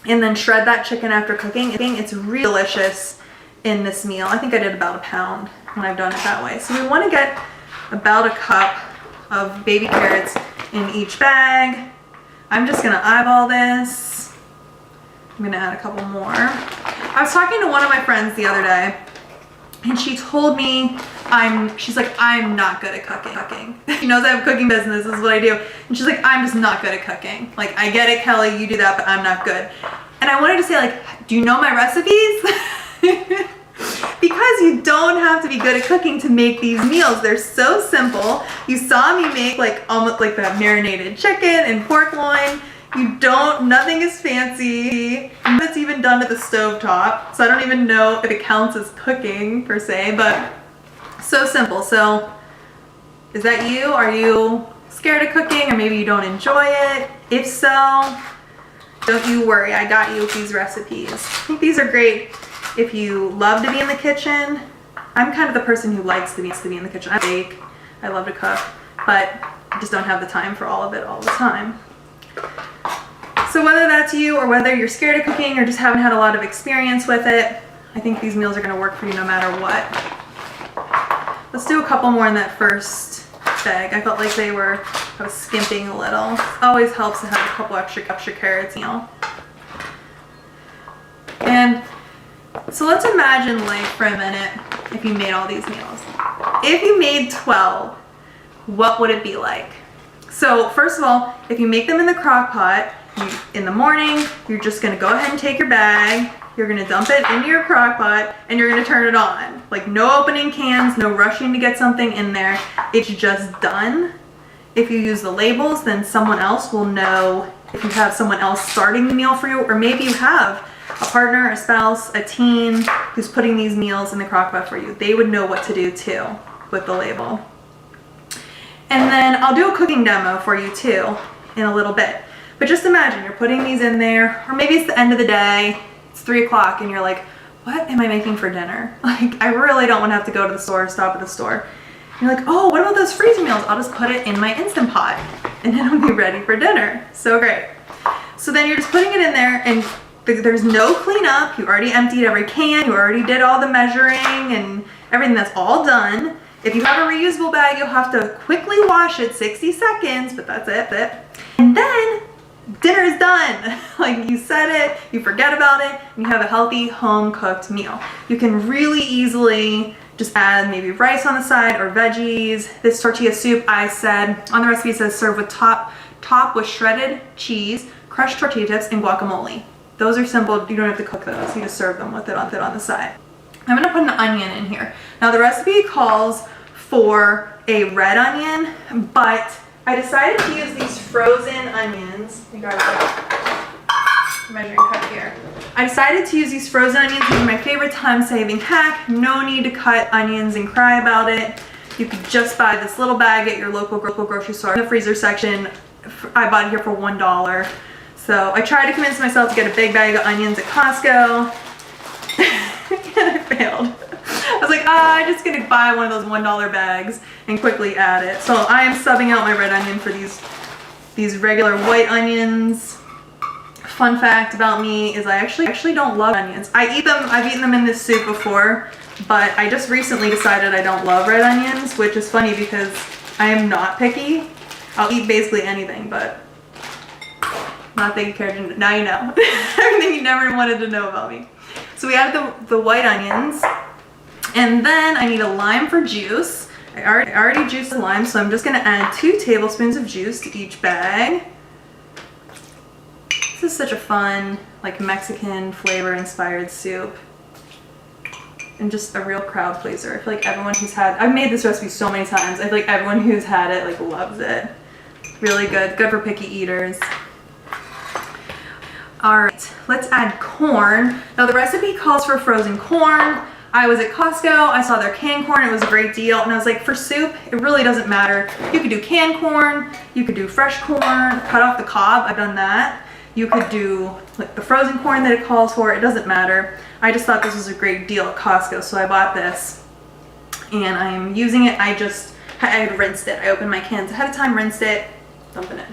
[SPEAKER 1] and then shred that chicken after cooking. It's really delicious in this meal. I think I did about a pound when I've done it that way. So we want to get about a cup of baby carrots in each bag. I'm just gonna eyeball this. I'm gonna add a couple more. I was talking to one of my friends the other day and she told me she's like, I'm not good at cooking. She knows I have a cooking business, this is what I do. And she's like, I'm just not good at cooking. Like, I get it, Kelly, you do that, but I'm not good. And I wanted to say, like, do you know my recipes? Because you don't have to be good at cooking to make these meals. They're so simple. You saw me make like almost like that marinated chicken and pork loin. Nothing is fancy. It's even done at the stovetop. So I don't even know if it counts as cooking per se, but so simple. So is that you? Are you scared of cooking or maybe you don't enjoy it? If so, don't you worry, I got you with these recipes. I think these are great if you love to be in the kitchen. I'm kind of the person who likes to be in the kitchen. I bake, I love to cook, but I just don't have the time for all of it all the time. So whether that's you or whether you're scared of cooking or just haven't had a lot of experience with it, I think these meals are gonna work for you no matter what. Let's do a couple more in that first bag. I felt like I was skimping a little. It always helps to have a couple extra carrots, you know. And so let's imagine life for a minute if you made all these meals. If you made 12, what would it be like? So first of all, if you make them in the crock pot, in the morning, you're just gonna go ahead and take your bag, you're gonna dump it into your crock pot, and you're gonna turn it on. Like no opening cans, no rushing to get something in there. It's just done. If you use the labels, then someone else will know if you have someone else starting the meal for you, or maybe you have a partner, a spouse, a teen who's putting these meals in the crock pot for you. They would know what to do too with the label. And then I'll do a cooking demo for you too in a little bit. But just imagine you're putting these in there, or maybe it's the end of the day, it's 3 o'clock and you're like, what am I making for dinner? Like, I really don't want to have to go to the store, stop at the store. And you're like, oh, what about those freezer meals? I'll just put it in my Instant Pot and it'll be ready for dinner. So great. So then you're just putting it in there, and There's no cleanup. You already emptied every can. You already did all the measuring and everything. That's all done. If you have a reusable bag, you'll have to quickly wash it 60 seconds, but that's it. And then dinner is done. Like, you set it, you forget about it, and you have a healthy home-cooked meal. You can really easily just add maybe rice on the side or veggies. This tortilla soup, I said, on the recipe it says serve with top with shredded cheese, crushed tortilla chips, and guacamole. Those are simple. You don't have to cook those. You just serve them with it on the side. I'm gonna put an onion in here. Now the recipe calls for a red onion, but I decided to use these frozen onions. I got a measuring cup here. I decided to use these frozen onions. These are my favorite time-saving hack. No need to cut onions and cry about it. You could just buy this little bag at your local grocery store. In the freezer section, I bought it here for $1. So I tried to convince myself to get a big bag of onions at Costco, and I failed. I was like, I'm just gonna buy one of those $1 bags and quickly add it. So I am subbing out my red onion for these regular white onions. Fun fact about me is I actually don't love onions. I've eaten them in this soup before, but I just recently decided I don't love red onions, which is funny because I am not picky. I'll eat basically anything, but not that you cared to, now you know. Everything you never wanted to know about me. So we added the white onions, and then I need a lime for juice. I already juiced the lime, so I'm just gonna add 2 tablespoons of juice to each bag. This is such a fun, like, Mexican flavor inspired soup. And just a real crowd pleaser. I feel like everyone who's had, I've made this recipe so many times, I feel like everyone who's had it, like, loves it. Really good for picky eaters. All right, let's add corn. Now the recipe calls for frozen corn. I was at Costco, I saw their canned corn, it was a great deal, and I was like, for soup, it really doesn't matter. You could do canned corn, you could do fresh corn, cut off the cob, I've done that. You could do like the frozen corn that it calls for, it doesn't matter. I just thought this was a great deal at Costco, so I bought this. And I'm using it, I had rinsed it. I opened my cans ahead of time, rinsed it, dump it in.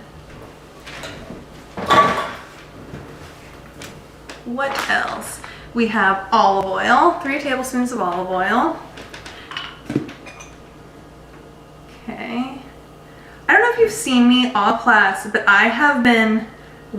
[SPEAKER 1] What else? We have olive oil, 3 tablespoons of olive oil. Okay. I don't know if you've seen me all class, but I have been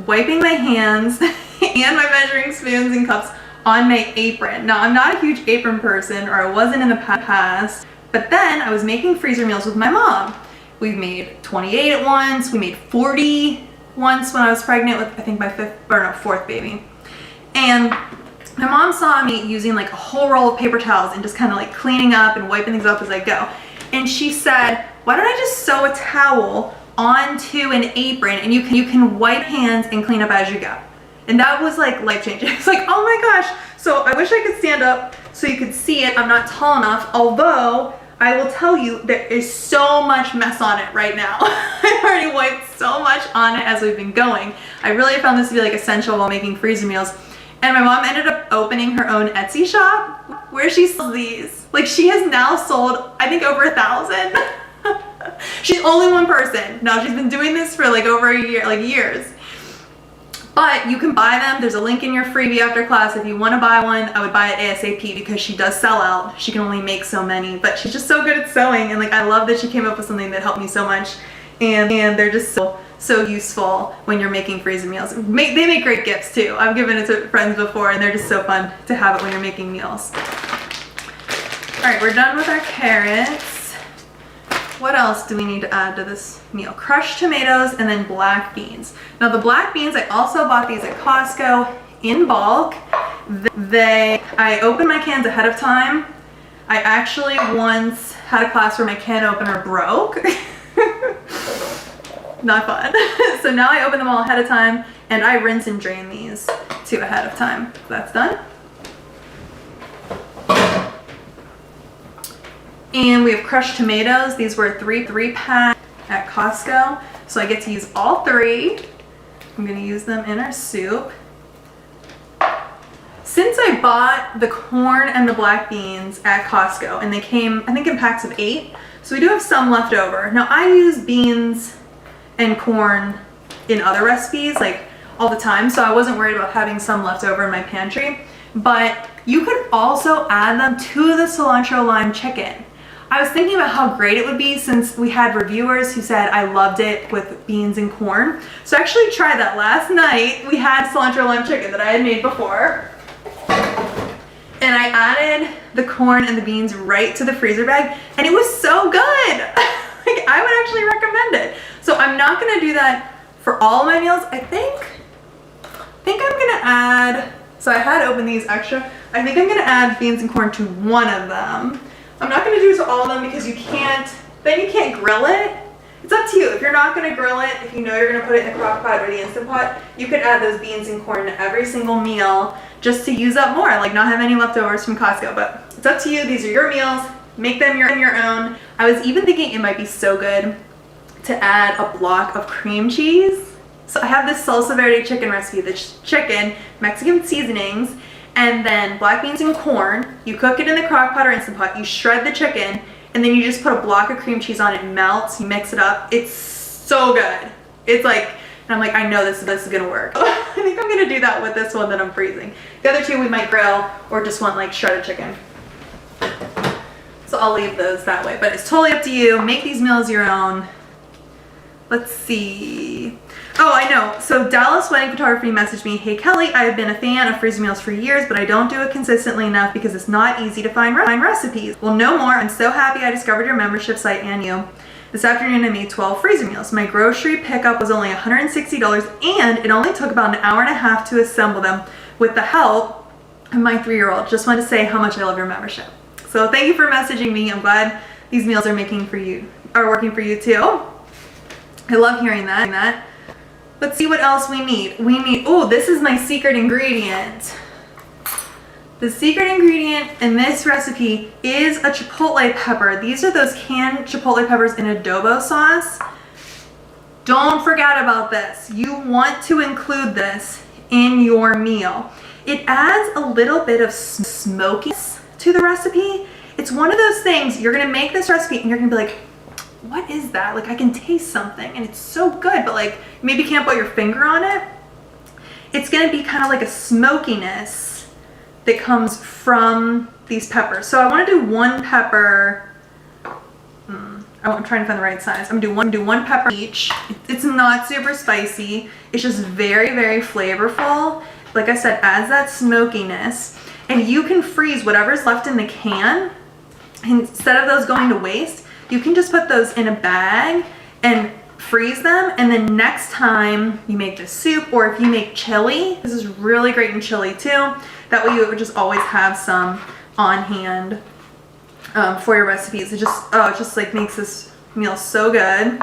[SPEAKER 1] wiping my hands and my measuring spoons and cups on my apron. Now, I'm not a huge apron person, or I wasn't in the past, but then I was making freezer meals with my mom. We've made 28 at once, we made 40 once when I was pregnant with, I think, my 4th baby. And my mom saw me using like a whole roll of paper towels and just kind of like cleaning up and wiping things up as I go. And she said, why don't I just sew a towel onto an apron and you can wipe hands and clean up as you go. And that was like life-changing. It's like, oh my gosh. So I wish I could stand up so you could see it. I'm not tall enough, although I will tell you there is so much mess on it right now. I've already wiped so much on it as we've been going. I really found this to be like essential while making freezer meals. And my mom ended up opening her own Etsy shop where she sells these. Like, she has now sold, I think, over 1,000. She's only one person. Now, she's been doing this for like over a year, like years. But you can buy them. There's a link in your freebie after class. If you want to buy one, I would buy it ASAP because she does sell out. She can only make so many, but she's just so good at sewing. And like, I love that she came up with something that helped me so much. And they're just so useful when you're making freezer meals. They make great gifts too. I've given it to friends before and they're just so fun to have it when you're making meals. All right, we're done with our carrots. What else do we need to add to this meal? Crushed tomatoes and then black beans. Now the black beans, I also bought these at Costco in bulk. I opened my cans ahead of time. I actually once had a class where my can opener broke. Not fun. So now I open them all ahead of time and I rinse and drain these too ahead of time. So that's done. And we have crushed tomatoes. These were three pack at Costco. So I get to use all 3. I'm gonna use them in our soup. Since I bought the corn and the black beans at Costco and they came, I think, in packs of 8, so we do have some left over. Now I use beans and corn in other recipes. Like all the time, so I wasn't worried about having some left over in my pantry. But you could also add them to the cilantro lime chicken. I was thinking about how great it would be since we had reviewers who said I loved it with beans and corn. So I actually tried that last night. We had cilantro lime chicken that I had made before. And I added the corn and the beans right to the freezer bag, and it was so good. Like, I would actually recommend it. So I'm not gonna do that for all of my meals. I think I'm gonna add, so I had opened these extra. I think I'm gonna add beans and corn to one of them. I'm not gonna do it to all of them because you can't grill it. It's up to you. If you're not gonna grill it, if you know you're gonna put it in the crock pot or the Instant Pot, you could add those beans and corn to every single meal just to use up more, like not have any leftovers from Costco. But it's up to you. These are your meals. Make them your own. I was even thinking it might be so good to add a block of cream cheese. So I have this salsa verde chicken recipe, that's chicken, Mexican seasonings, and then black beans and corn. You cook it in the crock pot or Instant Pot, you shred the chicken, and then you just put a block of cream cheese on it, melts, you mix it up. It's so good. It's like, and I'm like, I know this is gonna work. I think I'm gonna do that with this one that I'm freezing. The other two we might grill or just want like shredded chicken. So I'll leave those that way, but it's totally up to you. Make these meals your own. Let's see. Oh, I know. So Dallas Wedding Photography messaged me, "Hey Kelly, I have been a fan of freezer meals for years, but I don't do it consistently enough because it's not easy to find recipes." Well, no more. I'm so happy I discovered your membership site and you. This afternoon I made 12 freezer meals. My grocery pickup was only $160 and it only took about an hour and a half to assemble them with the help of my 3-year-old. Just wanted to say how much I love your membership. So thank you for messaging me. I'm glad these meals are working for you too. I love hearing that. Let's see what else we need. Oh, this is my secret ingredient. The secret ingredient in this recipe is a chipotle pepper. These are those canned chipotle peppers in adobo sauce. Don't forget about this. You want to include this in your meal. It adds a little bit of smokiness to the recipe. It's one of those things, you're gonna make this recipe and you're gonna be like, what is that? Like, I can taste something and it's so good, but like maybe can't put your finger on it. It's gonna be kind of like a smokiness that comes from these peppers. So I want to do one pepper. I'm trying to find the right size. I'm gonna do one pepper each. It's not super spicy. It's just very, very flavorful. Like I said, adds that smokiness. And you can freeze whatever's left in the can. Instead of those going to waste, you can just put those in a bag and freeze them, and then next time you make the soup, or if you make chili, this is really great in chili too. That way you would just always have some on hand for your recipes. It just like makes this meal so good.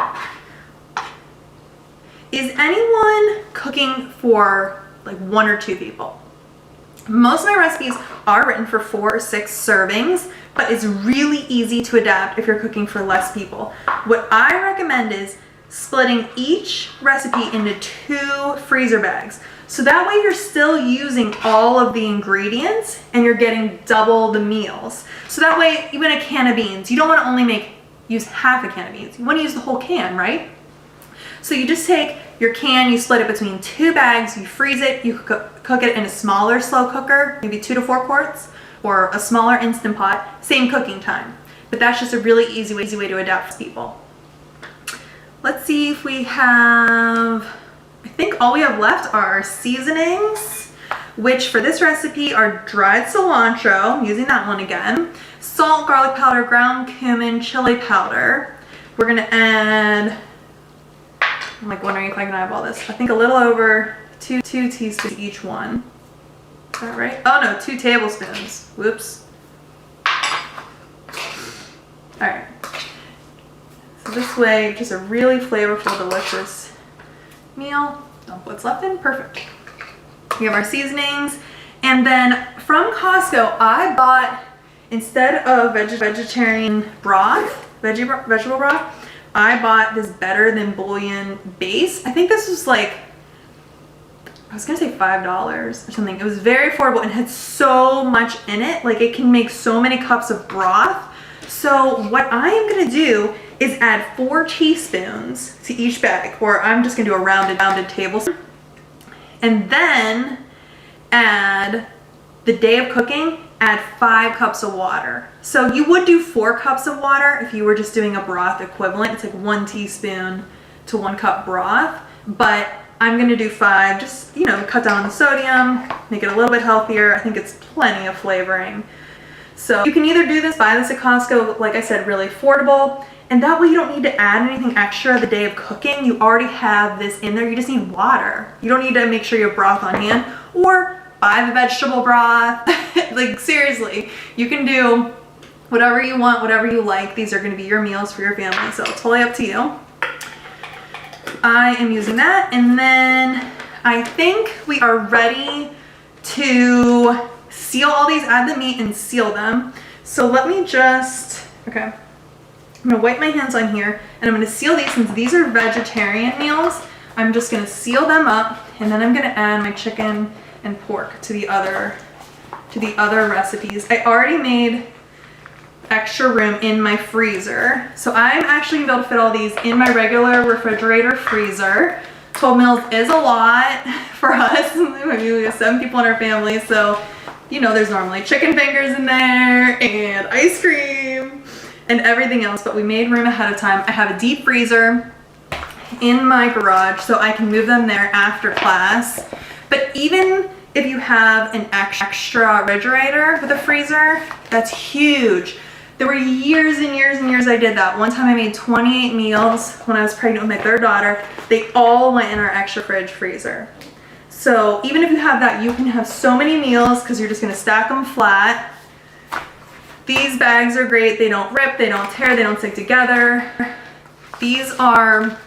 [SPEAKER 1] Is anyone cooking for like 1 or 2 people? Most of my recipes are written for 4 or 6 servings, but it's really easy to adapt if you're cooking for less people. What I recommend is splitting each recipe into 2 freezer bags. So that way you're still using all of the ingredients and you're getting double the meals. So that way, even a can of beans, you don't want to only use half a can of beans. You want to use the whole can, right? So you just take your can, you split it between 2 bags, you freeze it, you cook it in a smaller slow cooker, maybe 2 to 4 quarts, or a smaller Instant Pot, same cooking time. But that's just a really easy way to adapt for people. Let's see if we have, I think all we have left are our seasonings, which for this recipe are dried cilantro, I'm using that one again, salt, garlic powder, ground cumin, chili powder. We're gonna add, I'm like wondering if I can have all this. I think a little over 2 teaspoons each one. Is that right? Oh no, 2 tablespoons. Whoops. All right. So this way, just a really flavorful, delicious meal. Dump what's left in, perfect. We have our seasonings. And then from Costco, I bought, instead of vegetarian broth, vegetable broth, I bought this Better Than Bouillon base. I think this was like, I was gonna say $5 or something. It was very affordable and had so much in it. Like, it can make so many cups of broth. So what I am gonna do is add 4 teaspoons to each bag, or I'm just gonna do a rounded tablespoon. And then add, the day of cooking, add 5 cups of water. So you would do 4 cups of water if you were just doing a broth equivalent. It's like 1 teaspoon to 1 cup broth, but I'm gonna do 5, just, you know, cut down on the sodium, make it a little bit healthier. I think it's plenty of flavoring. So you can either do this, buy this at Costco, like I said, really affordable, and that way you don't need to add anything extra the day of cooking. You already have this in there, you just need water. You don't need to make sure you have broth on hand, or buy the vegetable broth. Like seriously, you can do whatever you want, whatever you like. These are gonna be your meals for your family, so it's totally up to you. I am using that, and then I think we are ready to seal all these, add the meat and seal them. So let me just, okay, I'm gonna wipe my hands on here and I'm gonna seal these. Since these are vegetarian meals, I'm just gonna seal them up, and then I'm gonna add my chicken and pork to the other recipes. I already made extra room in my freezer, so I'm actually gonna be able to fit all these in my regular refrigerator freezer. 12 meals is a lot for us. We have 7 people in our family, so you know there's normally chicken fingers in there and ice cream and everything else, but we made room ahead of time. I have a deep freezer in my garage so I can move them there after class. But even if you have an extra refrigerator with a freezer, that's huge. There were years and years and years I did that. One time I made 28 meals when I was pregnant with my 3rd daughter. They all went in our extra fridge freezer. So even if you have that, you can have so many meals because you're just gonna stack them flat. These bags are great. They don't rip, they don't tear, they don't stick together. These are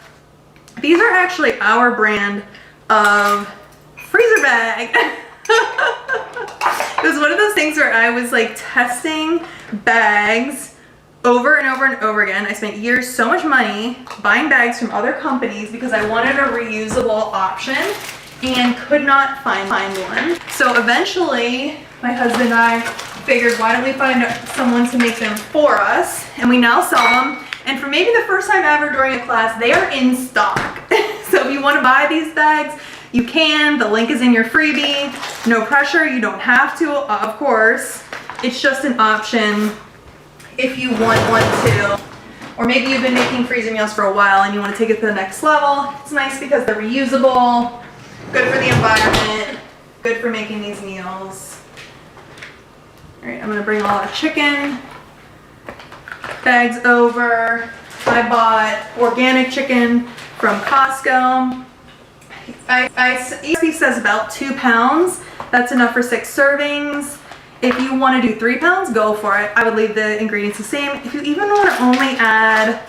[SPEAKER 1] actually our brand of freezer bag. It was one of those things where I was like testing bags over and over and over again. I spent years, so much money buying bags from other companies because I wanted a reusable option and could not find one. So eventually my husband and I figured, why don't we find someone to make them for us? And we now sell them. And for maybe the first time ever during a class, they are in stock. So if you want to buy these bags, you can. The link is in your freebie. No pressure, you don't have to, of course. It's just an option if you want one to. Or maybe you've been making freezer meals for a while and you want to take it to the next level. It's nice because they're reusable, good for the environment, good for making these meals. All right, I'm gonna bring all our chicken bags over. I bought organic chicken from Costco. It says about 2 pounds. That's enough for 6 servings. If you want to do 3 pounds, go for it. I would leave the ingredients the same. If you even want to only add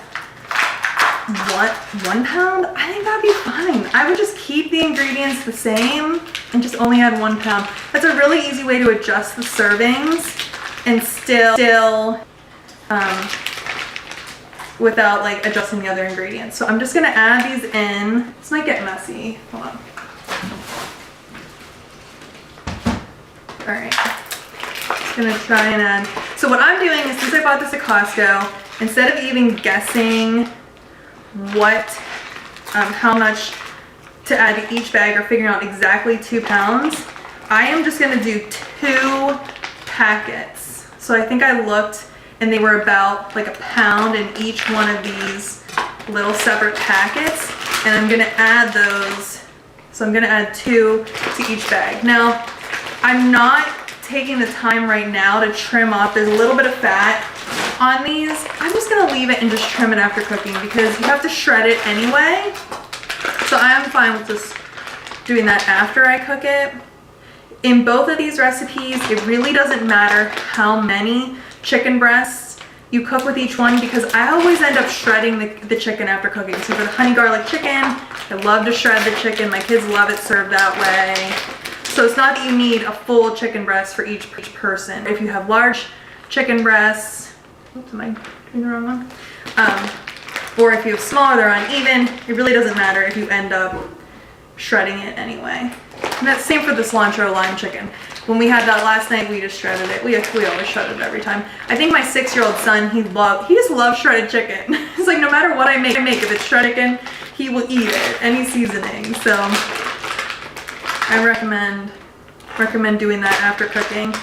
[SPEAKER 1] 1 pound, I think that'd be fine. I would just keep the ingredients the same and just only add 1 pound. That's a really easy way to adjust the servings and still without like adjusting the other ingredients. So I'm just gonna add these in. This might get messy. Hold on. All right. Just gonna try and add. So what I'm doing is, since I bought this at Costco, instead of even guessing how much to add to each bag or figuring out exactly 2 pounds, I am just gonna do 2 packets. So I think I looked and they were about like 1 pound in each one of these little separate packets, and I'm gonna add those. So I'm gonna add 2 to each bag. Now, I'm not taking the time right now to trim off. There's a little bit of fat on these. I'm just gonna leave it and just trim it after cooking because you have to shred it anyway. So I'm fine with just doing that after I cook it. In both of these recipes, it really doesn't matter how many chicken breasts you cook with each one because I always end up shredding the chicken after cooking. So for the honey garlic chicken, I love to shred the chicken. My kids love it served that way. So it's not that you need a full chicken breast for each person. If you have large chicken breasts, oops, am I doing the wrong one? Or if you have smaller, they're uneven, it really doesn't matter if you end up shredding it anyway. And that's the same for the cilantro lime chicken. When we had that last night, we just shredded it. We always shred it every time. I think my 6-year-old son, he just loves shredded chicken. It's like no matter what I make, if it's shredded chicken, he will eat it, any seasoning. So I recommend doing that after cooking.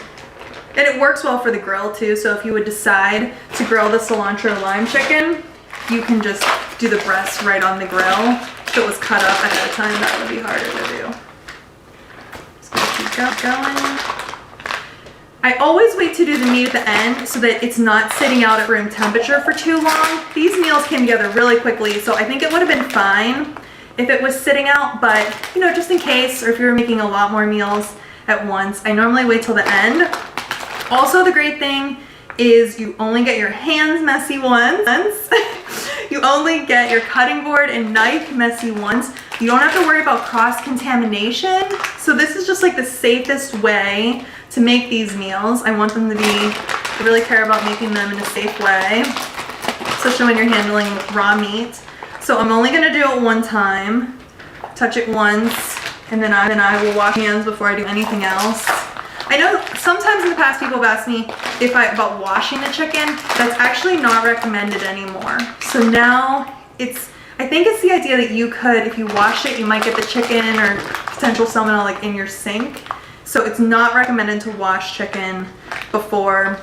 [SPEAKER 1] And it works well for the grill too, so if you would decide to grill the cilantro lime chicken, you can just do the breast right on the grill. If it was cut up ahead of time, that would be harder to do. Just gonna keep going. I always wait to do the meat at the end so that it's not sitting out at room temperature for too long. These meals came together really quickly, so I think it would have been fine if it was sitting out, but you know, just in case, or if you're making a lot more meals at once, I normally wait till the end. Also, the great thing is you only get your hands messy once. You only get your cutting board and knife messy once. You don't have to worry about cross-contamination. So this is just like the safest way to make these meals. I want them to be, I really care about making them in a safe way, especially when you're handling raw meat. So I'm only gonna do it one time, touch it once, and then I will wash hands before I do anything else. I know sometimes in the past people have asked me about washing the chicken. That's actually not recommended anymore. So now I think it's the idea that you could, if you wash it, you might get the chicken or potential salmonella like in your sink. So it's not recommended to wash chicken before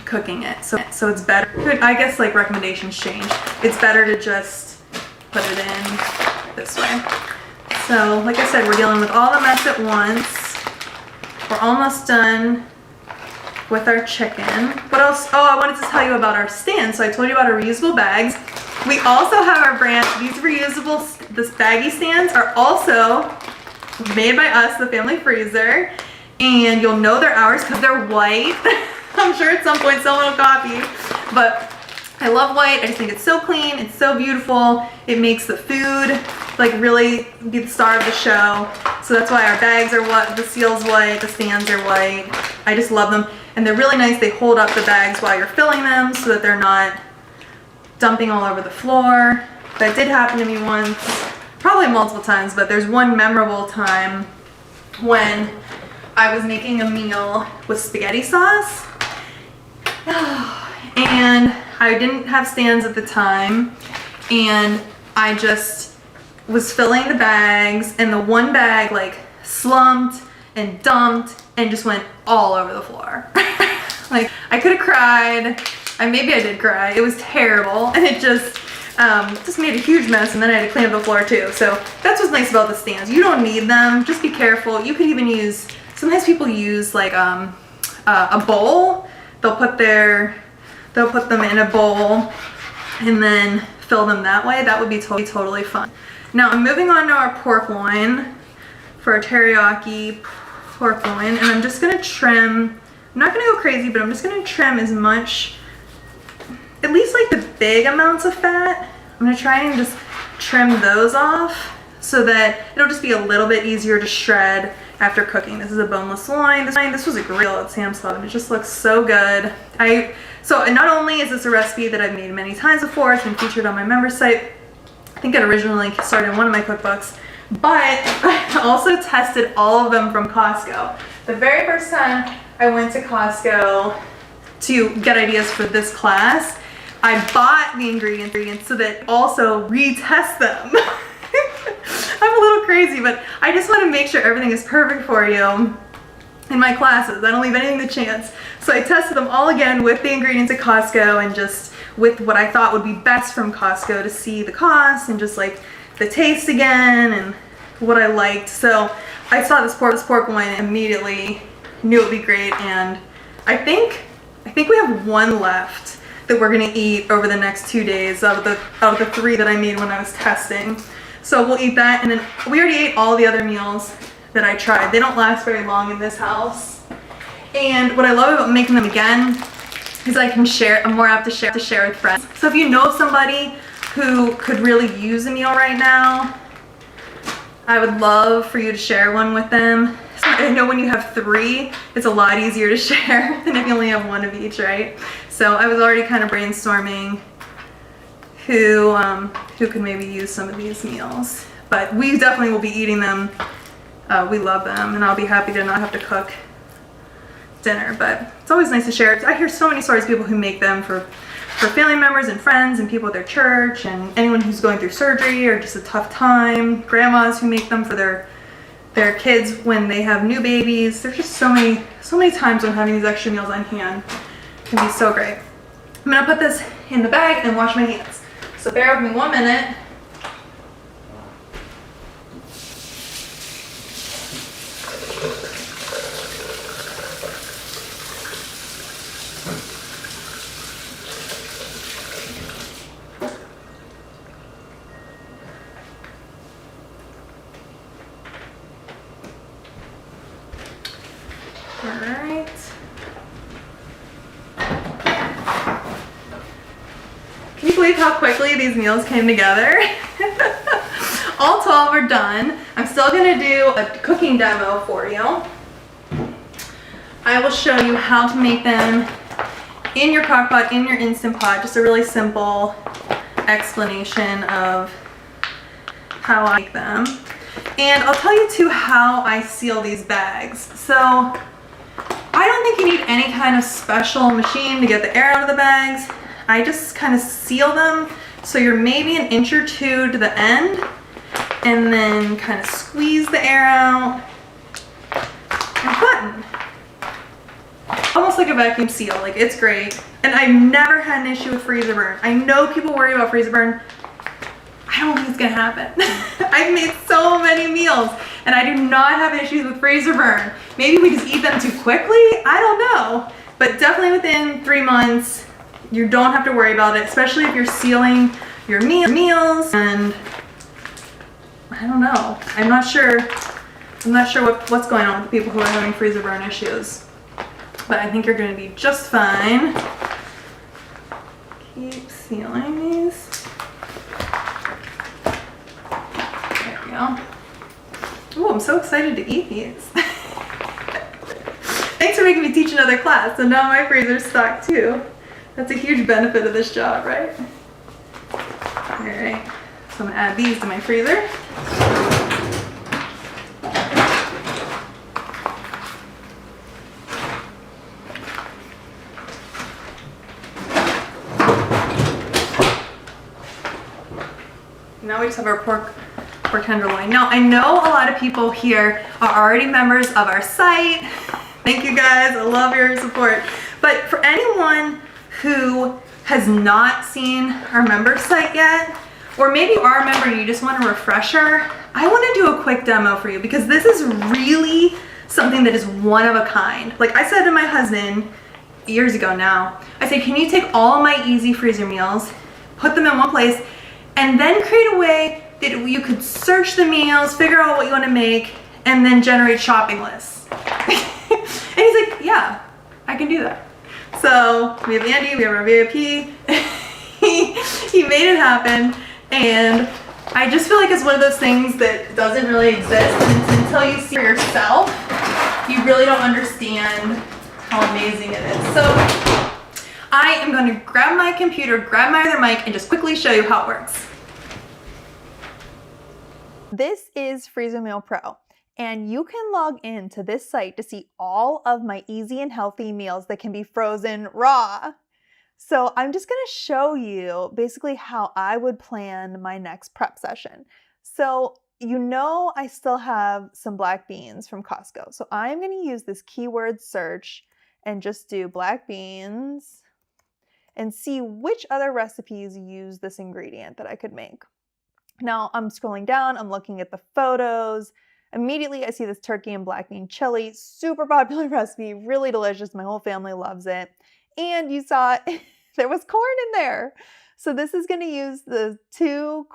[SPEAKER 1] cooking it. So it's better, I guess like recommendations change. It's better to just put it in this way. So like I said, we're dealing with all the mess at once. We're almost done with our chicken. What else? Oh, I wanted to tell you about our stand. So I told you about our reusable bags. We also have our brand, these reusable, this baggie stands are also made by us, the family freezer. And you'll know they're ours because they're white. I'm sure at some point someone will copy, but I love white. I just think it's so clean, it's so beautiful. It makes the food like really be the star of the show. So that's why our bags are white, the seal's white, the stands are white. I just love them. And they're really nice. They hold up the bags while you're filling them so that they're not dumping all over the floor. That did happen to me once, probably multiple times, but there's one memorable time when I was making a meal with spaghetti sauce. And I didn't have stands at the time, and I just was filling the bags, and the one bag like slumped and dumped and just went all over the floor. Like I could have cried. Maybe I did cry. It was terrible, and it just made a huge mess, and then I had to clean up the floor too. So that's what's nice about the stands. You don't need them. Just be careful. You could even use, sometimes people use like a bowl. They'll put them in a bowl and then fill them that way. That would be totally fun. Now I'm moving on to our pork loin for a teriyaki pork loin, and I'm just gonna trim. I'm not gonna go crazy, but I'm just gonna trim as much, at least like the big amounts of fat. I'm gonna try and just trim those off so that it'll just be a little bit easier to shred after cooking. This is a boneless loin. This was a grill at Sam's Club, and it just looks so good. So not only is this a recipe that I've made many times before, it's been featured on my member site. I think it originally started in one of my cookbooks, but I also tested all of them from Costco. The very first time I went to Costco to get ideas for this class, I bought the ingredients so that also retest them. I'm a little crazy, but I just want to make sure everything is perfect for you in my classes. I don't leave anything to chance. So I tested them all again with the ingredients at Costco and just with what I thought would be best from Costco to see the cost and just like the taste again and what I liked. So I saw this pork loin and immediately knew it would be great, and I think we have one left that we're gonna eat over the next 2 days out of the 3 that I made when I was testing. So we'll eat that, and then we already ate all the other meals that I tried. They don't last very long in this house. And what I love about making them again is I can share, I'm more apt to share with friends. So if you know somebody who could really use a meal right now, I would love for you to share one with them. I know when you have 3, it's a lot easier to share than if you only have 1 of each, right? So I was already kind of brainstorming who could maybe use some of these meals. But we definitely will be eating them. We love them, and I'll be happy to not have to cook dinner. But it's always nice to share. I hear so many stories of people who make them for family members and friends and people at their church and anyone who's going through surgery or just a tough time. Grandmas who make them for their their kids when they have new babies. There's just so many times when having these extra meals on hand can be so great. I'm gonna put this in the bag and wash my hands. So bear with me 1 minute. All right. Can you believe how quickly these meals came together? All 12 are done. I'm still gonna do a cooking demo for you. I will show you how to make them in your crock pot, in your Instant Pot, just a really simple explanation of how I make them. And I'll tell you too how I seal these bags. So I don't think you need any kind of special machine to get the air out of the bags. I just kind of seal them so you're maybe an inch or two to the end, and then kind of squeeze the air out and button. Almost like a vacuum seal, like it's great. And I've never had an issue with freezer burn. I know people worry about freezer burn. I don't think it's gonna happen. I've made so many meals and I do not have issues with freezer burn. Maybe we just eat them too quickly, I don't know. But definitely within 3 months, you don't have to worry about it, especially if you're sealing your meals. And I don't know, I'm not sure what's going on with the people who are having freezer burn issues. But I think you're gonna be just fine. Keep sealing these. There we go. Oh, I'm so excited to eat these. Thanks for making me teach another class. So now my freezer's stocked too. That's a huge benefit of this job, right? All right, so I'm gonna add these to my freezer. Now we just have our pork tenderloin. Now I know a lot of people here are already members of our site. Thank you guys, I love your support. But for anyone who has not seen our member site yet, or maybe you are a member and you just want a refresher, I want to do a quick demo for you because this is really something that is one of a kind. Like I said to my husband years ago now, I said, can you take all of my easy freezer meals, put them in one place, and then create a way that you could search the meals, figure out what you want to make, and then generate shopping lists. And he's like, yeah, I can do that. So we have Andy, we have our VIP. he made it happen, and I just feel like it's one of those things that doesn't really exist, and until you see for yourself, you really don't understand how amazing it is. So I am going to grab my computer, grab my other mic, and just quickly show you how it works. This is Freezer Meal Pro, and you can log in to this site to see all of my easy and healthy meals that can be frozen raw. So I'm just going to show you basically how I would plan my next prep session. So you know I still have some black beans from Costco. So I'm going to use this keyword search and just do black beans and see which other recipes use this ingredient that I could make. Now I'm scrolling down, I'm looking at the photos. Immediately I see this turkey and black bean chili, super popular recipe, really delicious. My whole family loves it. And you saw there was corn in there. So this is going to use the two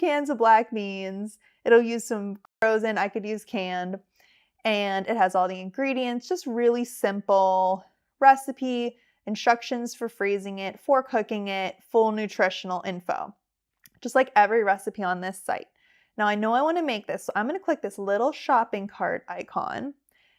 [SPEAKER 1] cans of black beans. It'll use some frozen, I could use canned, and it has all the ingredients, just really simple recipe, instructions for freezing it, for cooking it, full nutritional info, just like every recipe on this site. Now I know I want to make this, so I'm going to click this little shopping cart icon,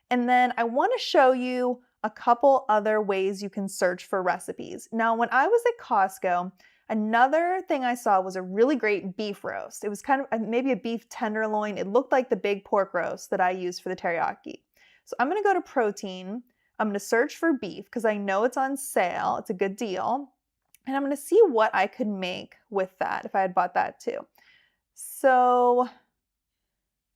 [SPEAKER 1] and then I want to show you a couple other ways you can search for recipes. Now when I was at Costco, another thing I saw was a really great beef roast. It was kind of maybe a beef tenderloin. It looked like the big pork roast that I use for the teriyaki. So I'm going to go to protein. I'm going to search for beef because I know it's on sale. It's a good deal. And I'm going to see what I could make with that if I had bought that too. So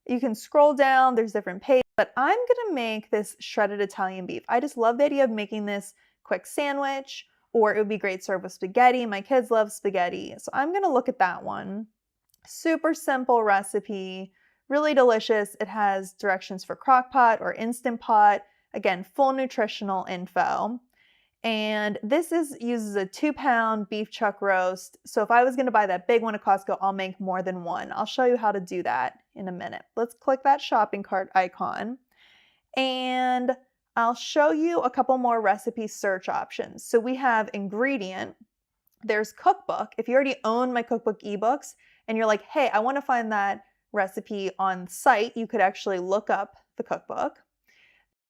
[SPEAKER 1] You can scroll down, there's different pages, but I'm gonna make this shredded Italian beef. I just love the idea of making this quick sandwich, or it would be great served with spaghetti. My kids love spaghetti, so I'm gonna look at that one. Super simple recipe, really delicious. It has directions for crock pot or Instant Pot. Again, full nutritional info. And this uses a 2-pound beef chuck roast. So if I was gonna buy that big one at Costco, I'll make more than one. I'll show you how to do that in a minute. Let's click that shopping cart icon. And I'll show you a couple more recipe search options. So we have ingredient, there's cookbook. If you already own my cookbook ebooks and you're like, hey, I wanna find that recipe on site, you could actually look up the cookbook.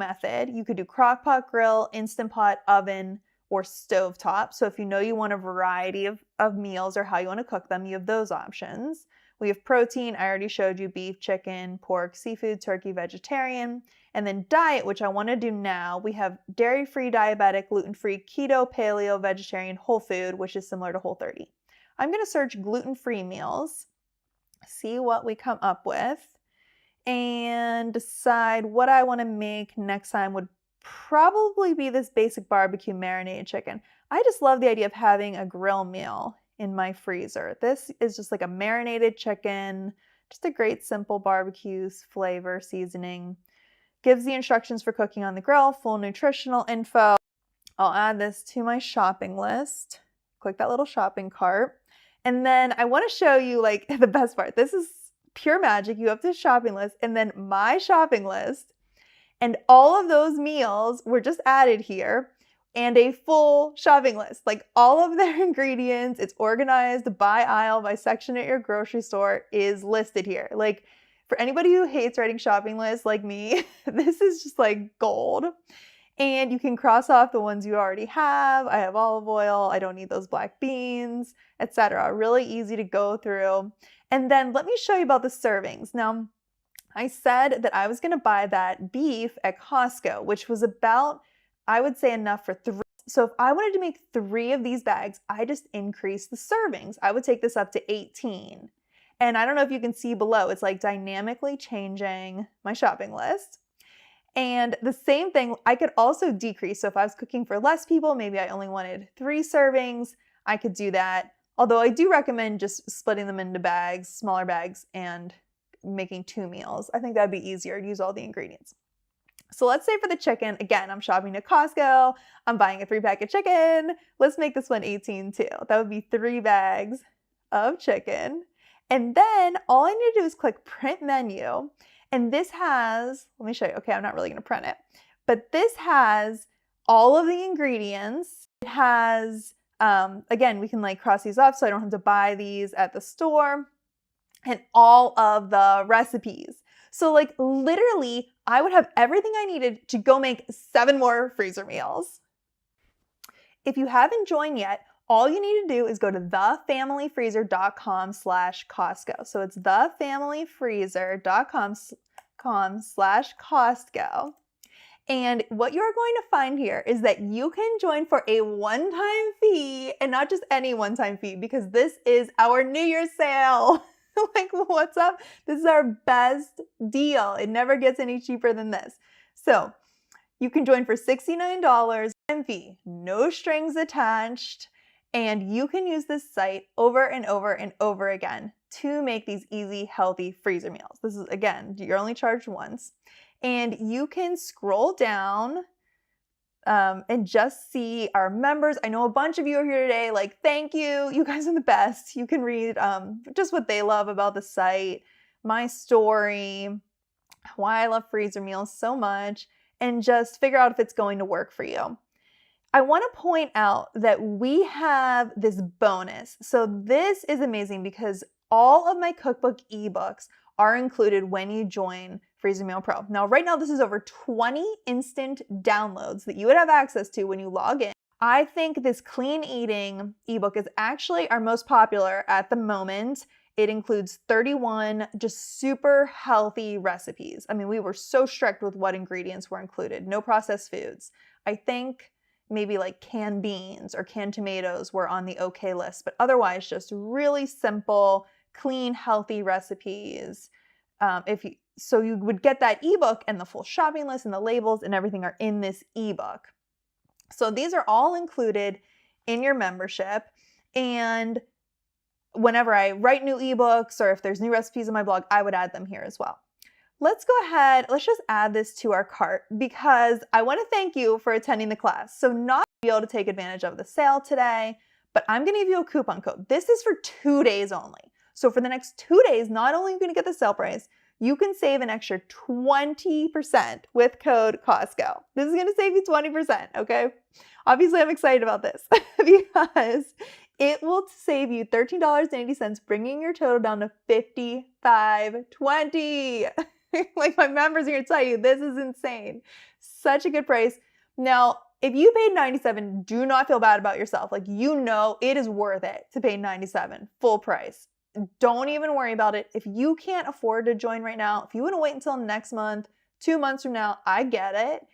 [SPEAKER 1] Method. You could do crock pot, grill, Instant Pot, oven, or stovetop. So if you know you want a variety of meals or how you want to cook them, you have those options. We have protein. I already showed you beef, chicken, pork, seafood, turkey, vegetarian. And then diet, which I want to do now. We have dairy-free, diabetic, gluten-free, keto, paleo, vegetarian, whole food, which is similar to Whole30. I'm going to search gluten-free meals, see what we come up with, and decide what I want to make next time. Would probably be this basic barbecue marinated chicken. I just love the idea of having a grill meal in my freezer. This is just like a marinated chicken, just a great simple barbecue flavor seasoning. Gives the instructions for cooking on the grill, full nutritional info. I'll add this to my shopping list. Click that little shopping cart. And then I want to show you like the best part. This is pure magic. You have this shopping list and then my shopping list, and all of those meals were just added here, and a full shopping list, like all of their ingredients. It's organized by aisle, by section at your grocery store is listed here. Like for anybody who hates writing shopping lists like me, this is just like gold. And you can cross off the ones you already have. I have olive oil, I don't need those black beans, etc. Really easy to go through. And then let me show you about the servings. Now, I said that I was gonna buy that beef at Costco, which was about, I would say, enough for 3. So if I wanted to make 3 of these bags, I just increased the servings. I would take this up to 18. And I don't know if you can see below, it's like dynamically changing my shopping list. And the same thing, I could also decrease. So if I was cooking for less people, maybe I only wanted 3 servings, I could do that. Although I do recommend just splitting them into bags, smaller bags, and making 2 meals. I think that'd be easier to use all the ingredients. So let's say for the chicken, again, I'm shopping at Costco, I'm buying a 3-pack of chicken. Let's make this one 18 too. That would be 3 bags of chicken. And then all I need to do is click print menu. And this has, let me show you. Okay, I'm not really gonna print it, but this has all of the ingredients. It has, again, we can like cross these off so I don't have to buy these at the store, and all of the recipes. So like literally, I would have everything I needed to go make 7 more freezer meals. If you haven't joined yet, all you need to do is go to thefamilyfreezer.com/Costco. So it's thefamilyfreezer.com/Costco. And what you're going to find here is that you can join for a one-time fee, and not just any one-time fee, because this is our New Year's sale. Like, what's up? This is our best deal. It never gets any cheaper than this. So you can join for $69 fee, no strings attached, and you can use this site over and over and over again to make these easy, healthy freezer meals. This is, again, you're only charged once. And you can scroll down and just see our members. I know a bunch of you are here today. Like, thank you. You guys are the best. You can read just what they love about the site, my story, why I love freezer meals so much, and just figure out if it's going to work for you. I want to point out that we have this bonus. So this is amazing because all of my cookbook ebooks are included when you join Freezer Meal Pro. Now, right now, this is over 20 instant downloads that you would have access to when you log in. I think this clean eating ebook is actually our most popular at the moment. It includes 31 just super healthy recipes. I mean, we were so strict with what ingredients were included. No processed foods. I think maybe like canned beans or canned tomatoes were on the okay list, but otherwise just really simple, clean, healthy recipes. So you would get that ebook, and the full shopping list and the labels and everything are in this ebook. So these are all included in your membership. And whenever I write new ebooks or if there's new recipes on my blog, I would add them here as well. Let's go ahead, let's just add this to our cart because I want to thank you for attending the class. So not be able to take advantage of the sale today, but I'm going to give you a coupon code. This is for 2 days only. So for the next 2 days, not only are you going to get the sale price, you can save an extra 20% with code Costco. This is going to save you 20%, okay? Obviously, I'm excited about this because it will save you $13.80, bringing your total down to $55.20. Like my members are going to tell you, this is insane. Such a good price. Now, if you paid $97, do not feel bad about yourself. Like, you know, it is worth it to pay $97 full price. Don't even worry about it. If you can't afford to join right now, if you want to wait until next month, 2 months from now, I get it.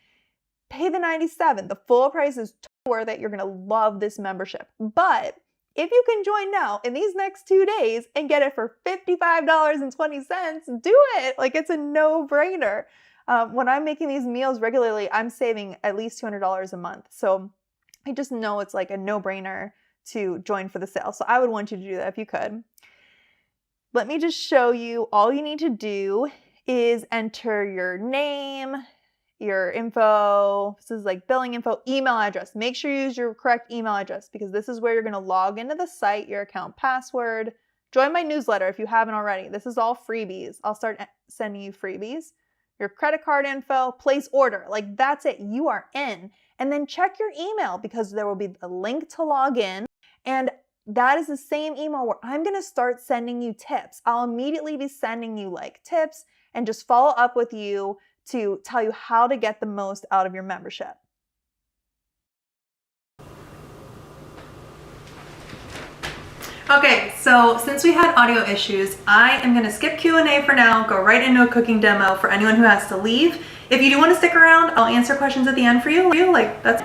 [SPEAKER 1] Pay the $97. The full price is totally worth it. You're going to love this membership. But if you can join now in these next 2 days and get it for $55.20, do it. Like, it's a no-brainer. When I'm making these meals regularly, I'm saving at least $200 a month. So I just know it's like a no-brainer to join for the sale. So I would want you to do that if you could. Let me just show you. All you need to do is enter your name, your info. This is like billing info, email address. Make sure you use your correct email address because this is where you're going to log into the site, your account password. Join my newsletter if you haven't already. This is all freebies. I'll start sending you freebies. Your credit card info, place order. Like, that's it. You are in. And then check your email because there will be a link to log in. And that is the same email where I'm going to start sending you tips. I'll immediately be sending you like tips and just follow up with you to tell you how to get the most out of your membership. Okay, so since we had audio issues, I am going to skip Q&A for now, go right into a cooking demo for anyone who has to leave. If you do want to stick around, I'll answer questions at the end for you. Like, that's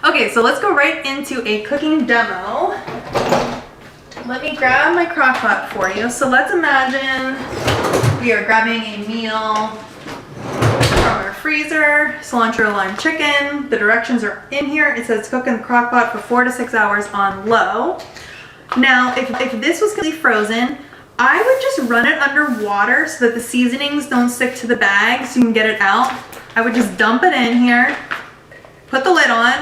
[SPEAKER 1] okay, so let's go right into a cooking demo. Let me grab my crock pot for you. So let's imagine we are grabbing a meal from our freezer, cilantro lime chicken. The directions are in here. It says cook in the crock pot for 4 to 6 hours on low. Now, if this was completely frozen, I would just run it under water so that the seasonings don't stick to the bag so you can get it out. I would just dump it in here, put the lid on,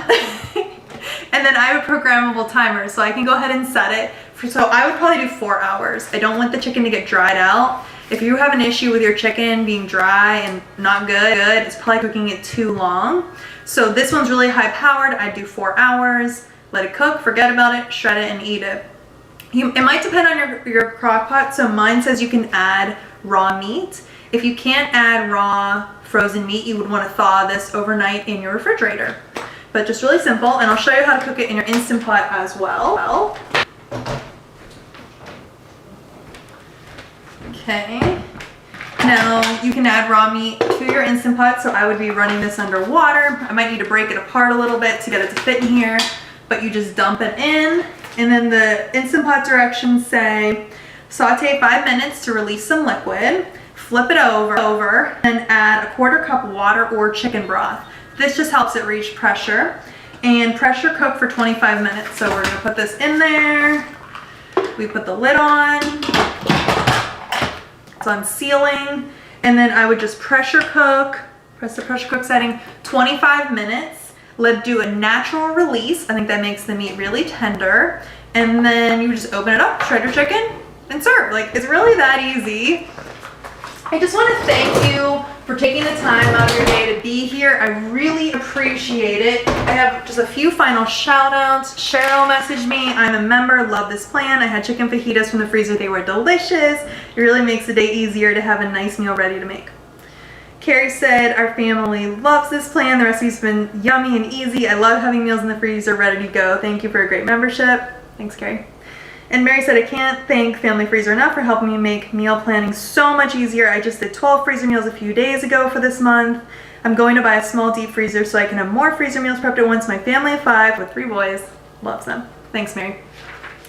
[SPEAKER 1] and then I have a programmable timer so I can go ahead and set it. So I would probably do 4 hours. I don't want the chicken to get dried out. If you have an issue with your chicken being dry and not good, it's probably cooking it too long. So this one's really high powered. I do 4 hours, let it cook, forget about it, shred it and eat it. It might depend on your crock pot. So mine says you can add raw meat. If you can't add raw frozen meat, you would want to thaw this overnight in your refrigerator. But just really simple, and I'll show you how to cook it in your Instant Pot as well. Okay, now you can add raw meat to your Instant Pot, so I would be running this under water. I might need to break it apart a little bit to get it to fit in here, but you just dump it in, and then the Instant Pot directions say saute 5 minutes to release some liquid, flip it over, and add a 1/4 cup water or chicken broth. This just helps it reach pressure, and pressure cook for 25 minutes. So we're gonna put this in there. We put the lid on. It's on sealing, and then I would just press the pressure cook setting, 25 minutes. Let do a natural release. I think that makes the meat really tender. And then you just open it up, shred your chicken, and serve. Like, it's really that easy. I just want to thank you for taking the time out of your day to be here. I really appreciate it. I have just a few final shout outs. Cheryl messaged me. I'm a member, love this plan. I had chicken fajitas from the freezer. They were delicious. It really makes the day easier to have a nice meal ready to make. Carrie said, our family loves this plan. The recipe's been yummy and easy. I love having meals in the freezer ready to go. Thank you for a great membership. Thanks, Carrie. And Mary said, I can't thank Family Freezer enough for helping me make meal planning so much easier. I just did 12 freezer meals a few days ago for this month. I'm going to buy a small deep freezer so I can have more freezer meals prepped at once. My family of 5 with 3 boys loves them. Thanks, Mary.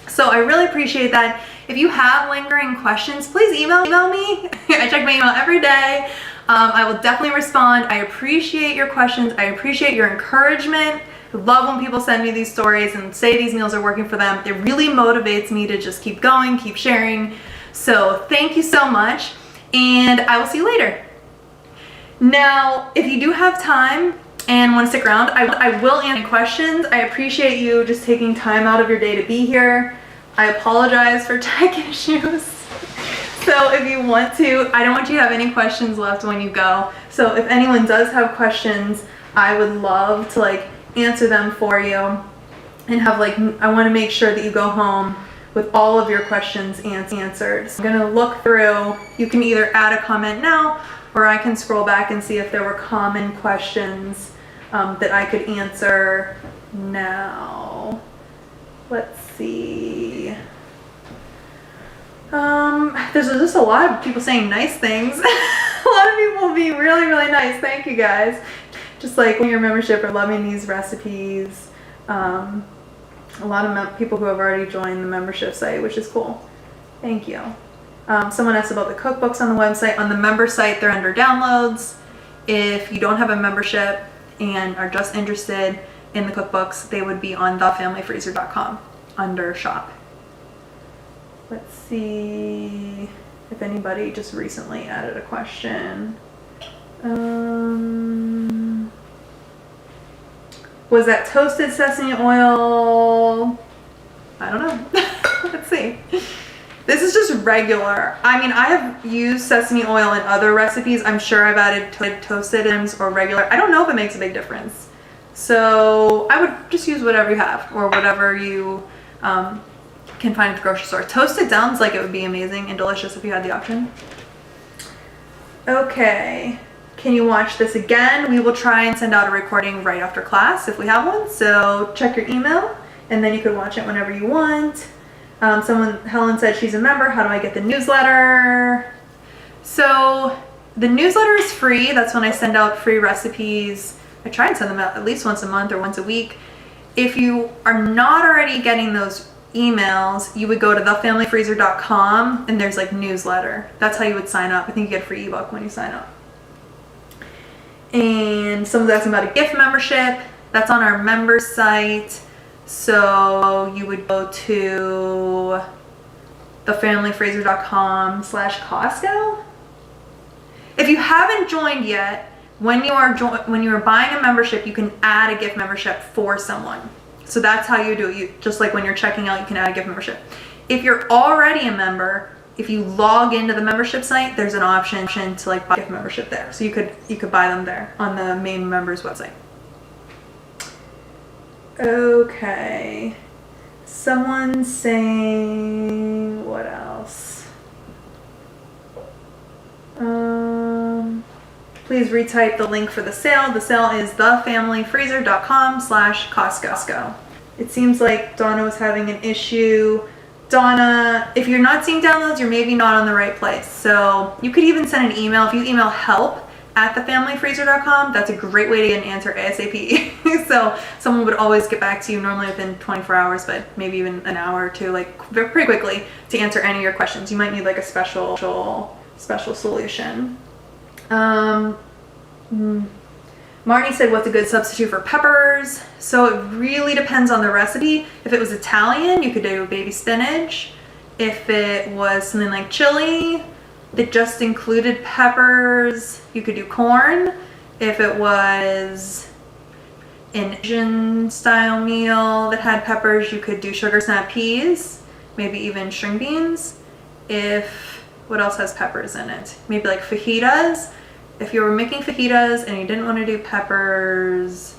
[SPEAKER 1] So I really appreciate that. If you have lingering questions, please email me. I check my email every day. I will definitely respond. I appreciate your questions. I appreciate your encouragement. I love when people send me these stories and say these meals are working for them. It really motivates me to just keep going, keep sharing. So thank you so much, and I will see you later. Now, if you do have time and want to stick around, I will answer questions. I appreciate you just taking time out of your day to be here. I apologize for tech issues. So if you want to, I don't want you to have any questions left when you go. So if anyone does have questions, I would love to like answer them for you and have like, I want to make sure that you go home with all of your questions answered. So I'm gonna look through, you can either add a comment now or I can scroll back and see if there were common questions that I could answer now. Let's see. There's just a lot of people saying nice things. A lot of people being really, really nice. Thank you guys. Just like your membership or loving these recipes. A lot of people who have already joined the membership site, which is cool. Thank you. Someone asked about the cookbooks on the website. On the member site, they're under downloads. If you don't have a membership and are just interested in the cookbooks, they would be on thefamilyfreezer.com under shop. Let's see if anybody just recently added a question. Was that toasted sesame oil? I don't know. Let's see. This is just regular. I mean, I have used sesame oil in other recipes. I'm sure I've added toasted or regular. I don't know if it makes a big difference. So I would just use whatever you have or whatever you can find at the grocery store. Toasted sounds like it would be amazing and delicious if you had the option. Okay. Can you watch this again? We will try and send out a recording right after class if we have one. So check your email and then you could watch it whenever you want. Helen said she's a member. How do I get the newsletter? So the newsletter is free. That's when I send out free recipes. I try and send them out at least once a month or once a week. If you are not already getting those emails, you would go to thefamilyfreezer.com and there's like newsletter. That's how you would sign up. I think you get a free ebook when you sign up. And someone's asking about a gift membership. That's on our member site. So you would go to thefamilyfreezer.com/Costco. If you haven't joined yet, when you are buying a membership, you can add a gift membership for someone. So that's how you do it. Just like when you're checking out, you can add a gift membership. If you're already a member, if you log into the membership site, there's an option to like buy a gift membership there. So you could buy them there on the main members website. Okay. Someone's saying, what else? Please retype the link for the sale. The sale is thefamilyfreezer.com/Costco. It seems like Donna was having an issue. Donna, if you're not seeing downloads, you're maybe not on the right place. So you could even send an email. If you email help@thefamilyfreezer.com, that's a great way to get an answer ASAP. So someone would always get back to you, normally within 24 hours, but maybe even an hour or two, like pretty quickly, to answer any of your questions. You might need like a special solution. Marnie said, what's a good substitute for peppers? So it really depends on the recipe. If it was Italian, you could do baby spinach. If it was something like chili that just included peppers, you could do corn. If it was an Asian style meal that had peppers, you could do sugar snap peas, maybe even string beans. What else has peppers in it? Maybe like fajitas. If you were making fajitas and you didn't want to do peppers,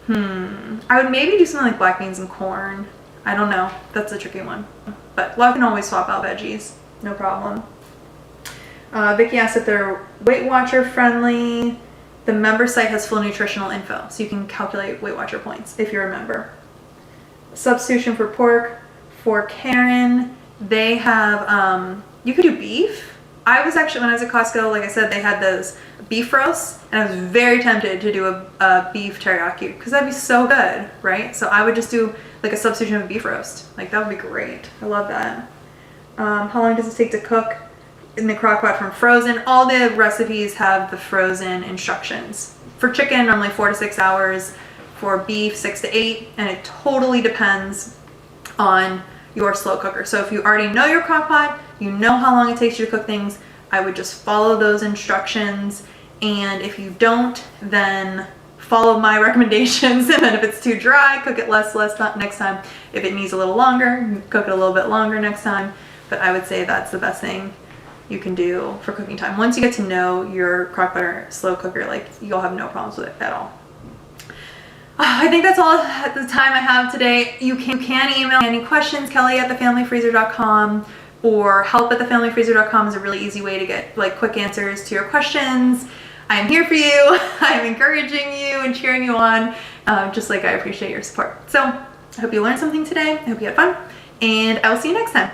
[SPEAKER 1] I would maybe do something like black beans and corn. I don't know. That's a tricky one. But I can always swap out veggies. No problem. Vicky asked if they're Weight Watcher friendly. The member site has full nutritional info, so you can calculate Weight Watcher points if you're a member. Substitution for pork for Karen. They have, you could do beef. I was actually, when I was at Costco, like I said, they had those beef roast, and I was very tempted to do a beef teriyaki because that'd be so good, right? So I would just do like a substitution of beef roast. Like that would be great. I love that. How long does it take to cook in the crock pot from frozen? All the recipes have the frozen instructions. For chicken, normally 4 to 6 hours. For beef, 6 to 8, and it totally depends on your slow cooker. So if you already know your crock pot, you know how long it takes you to cook things, I would just follow those instructions. And if you don't, then follow my recommendations. And then if it's too dry, cook it less next time. If it needs a little longer, cook it a little bit longer next time. But I would say that's the best thing you can do for cooking time. Once you get to know your crock pot or slow cooker, like you'll have no problems with it at all. I think that's all the time I have today. You can email any questions, kelly@thefamilyfreezer.com, or help@thefamilyfreezer.com is a really easy way to get like quick answers to your questions. I'm here for you. I'm encouraging you and cheering you on, just like I appreciate your support. So I hope you learned something today. I hope you had fun, and I will see you next time.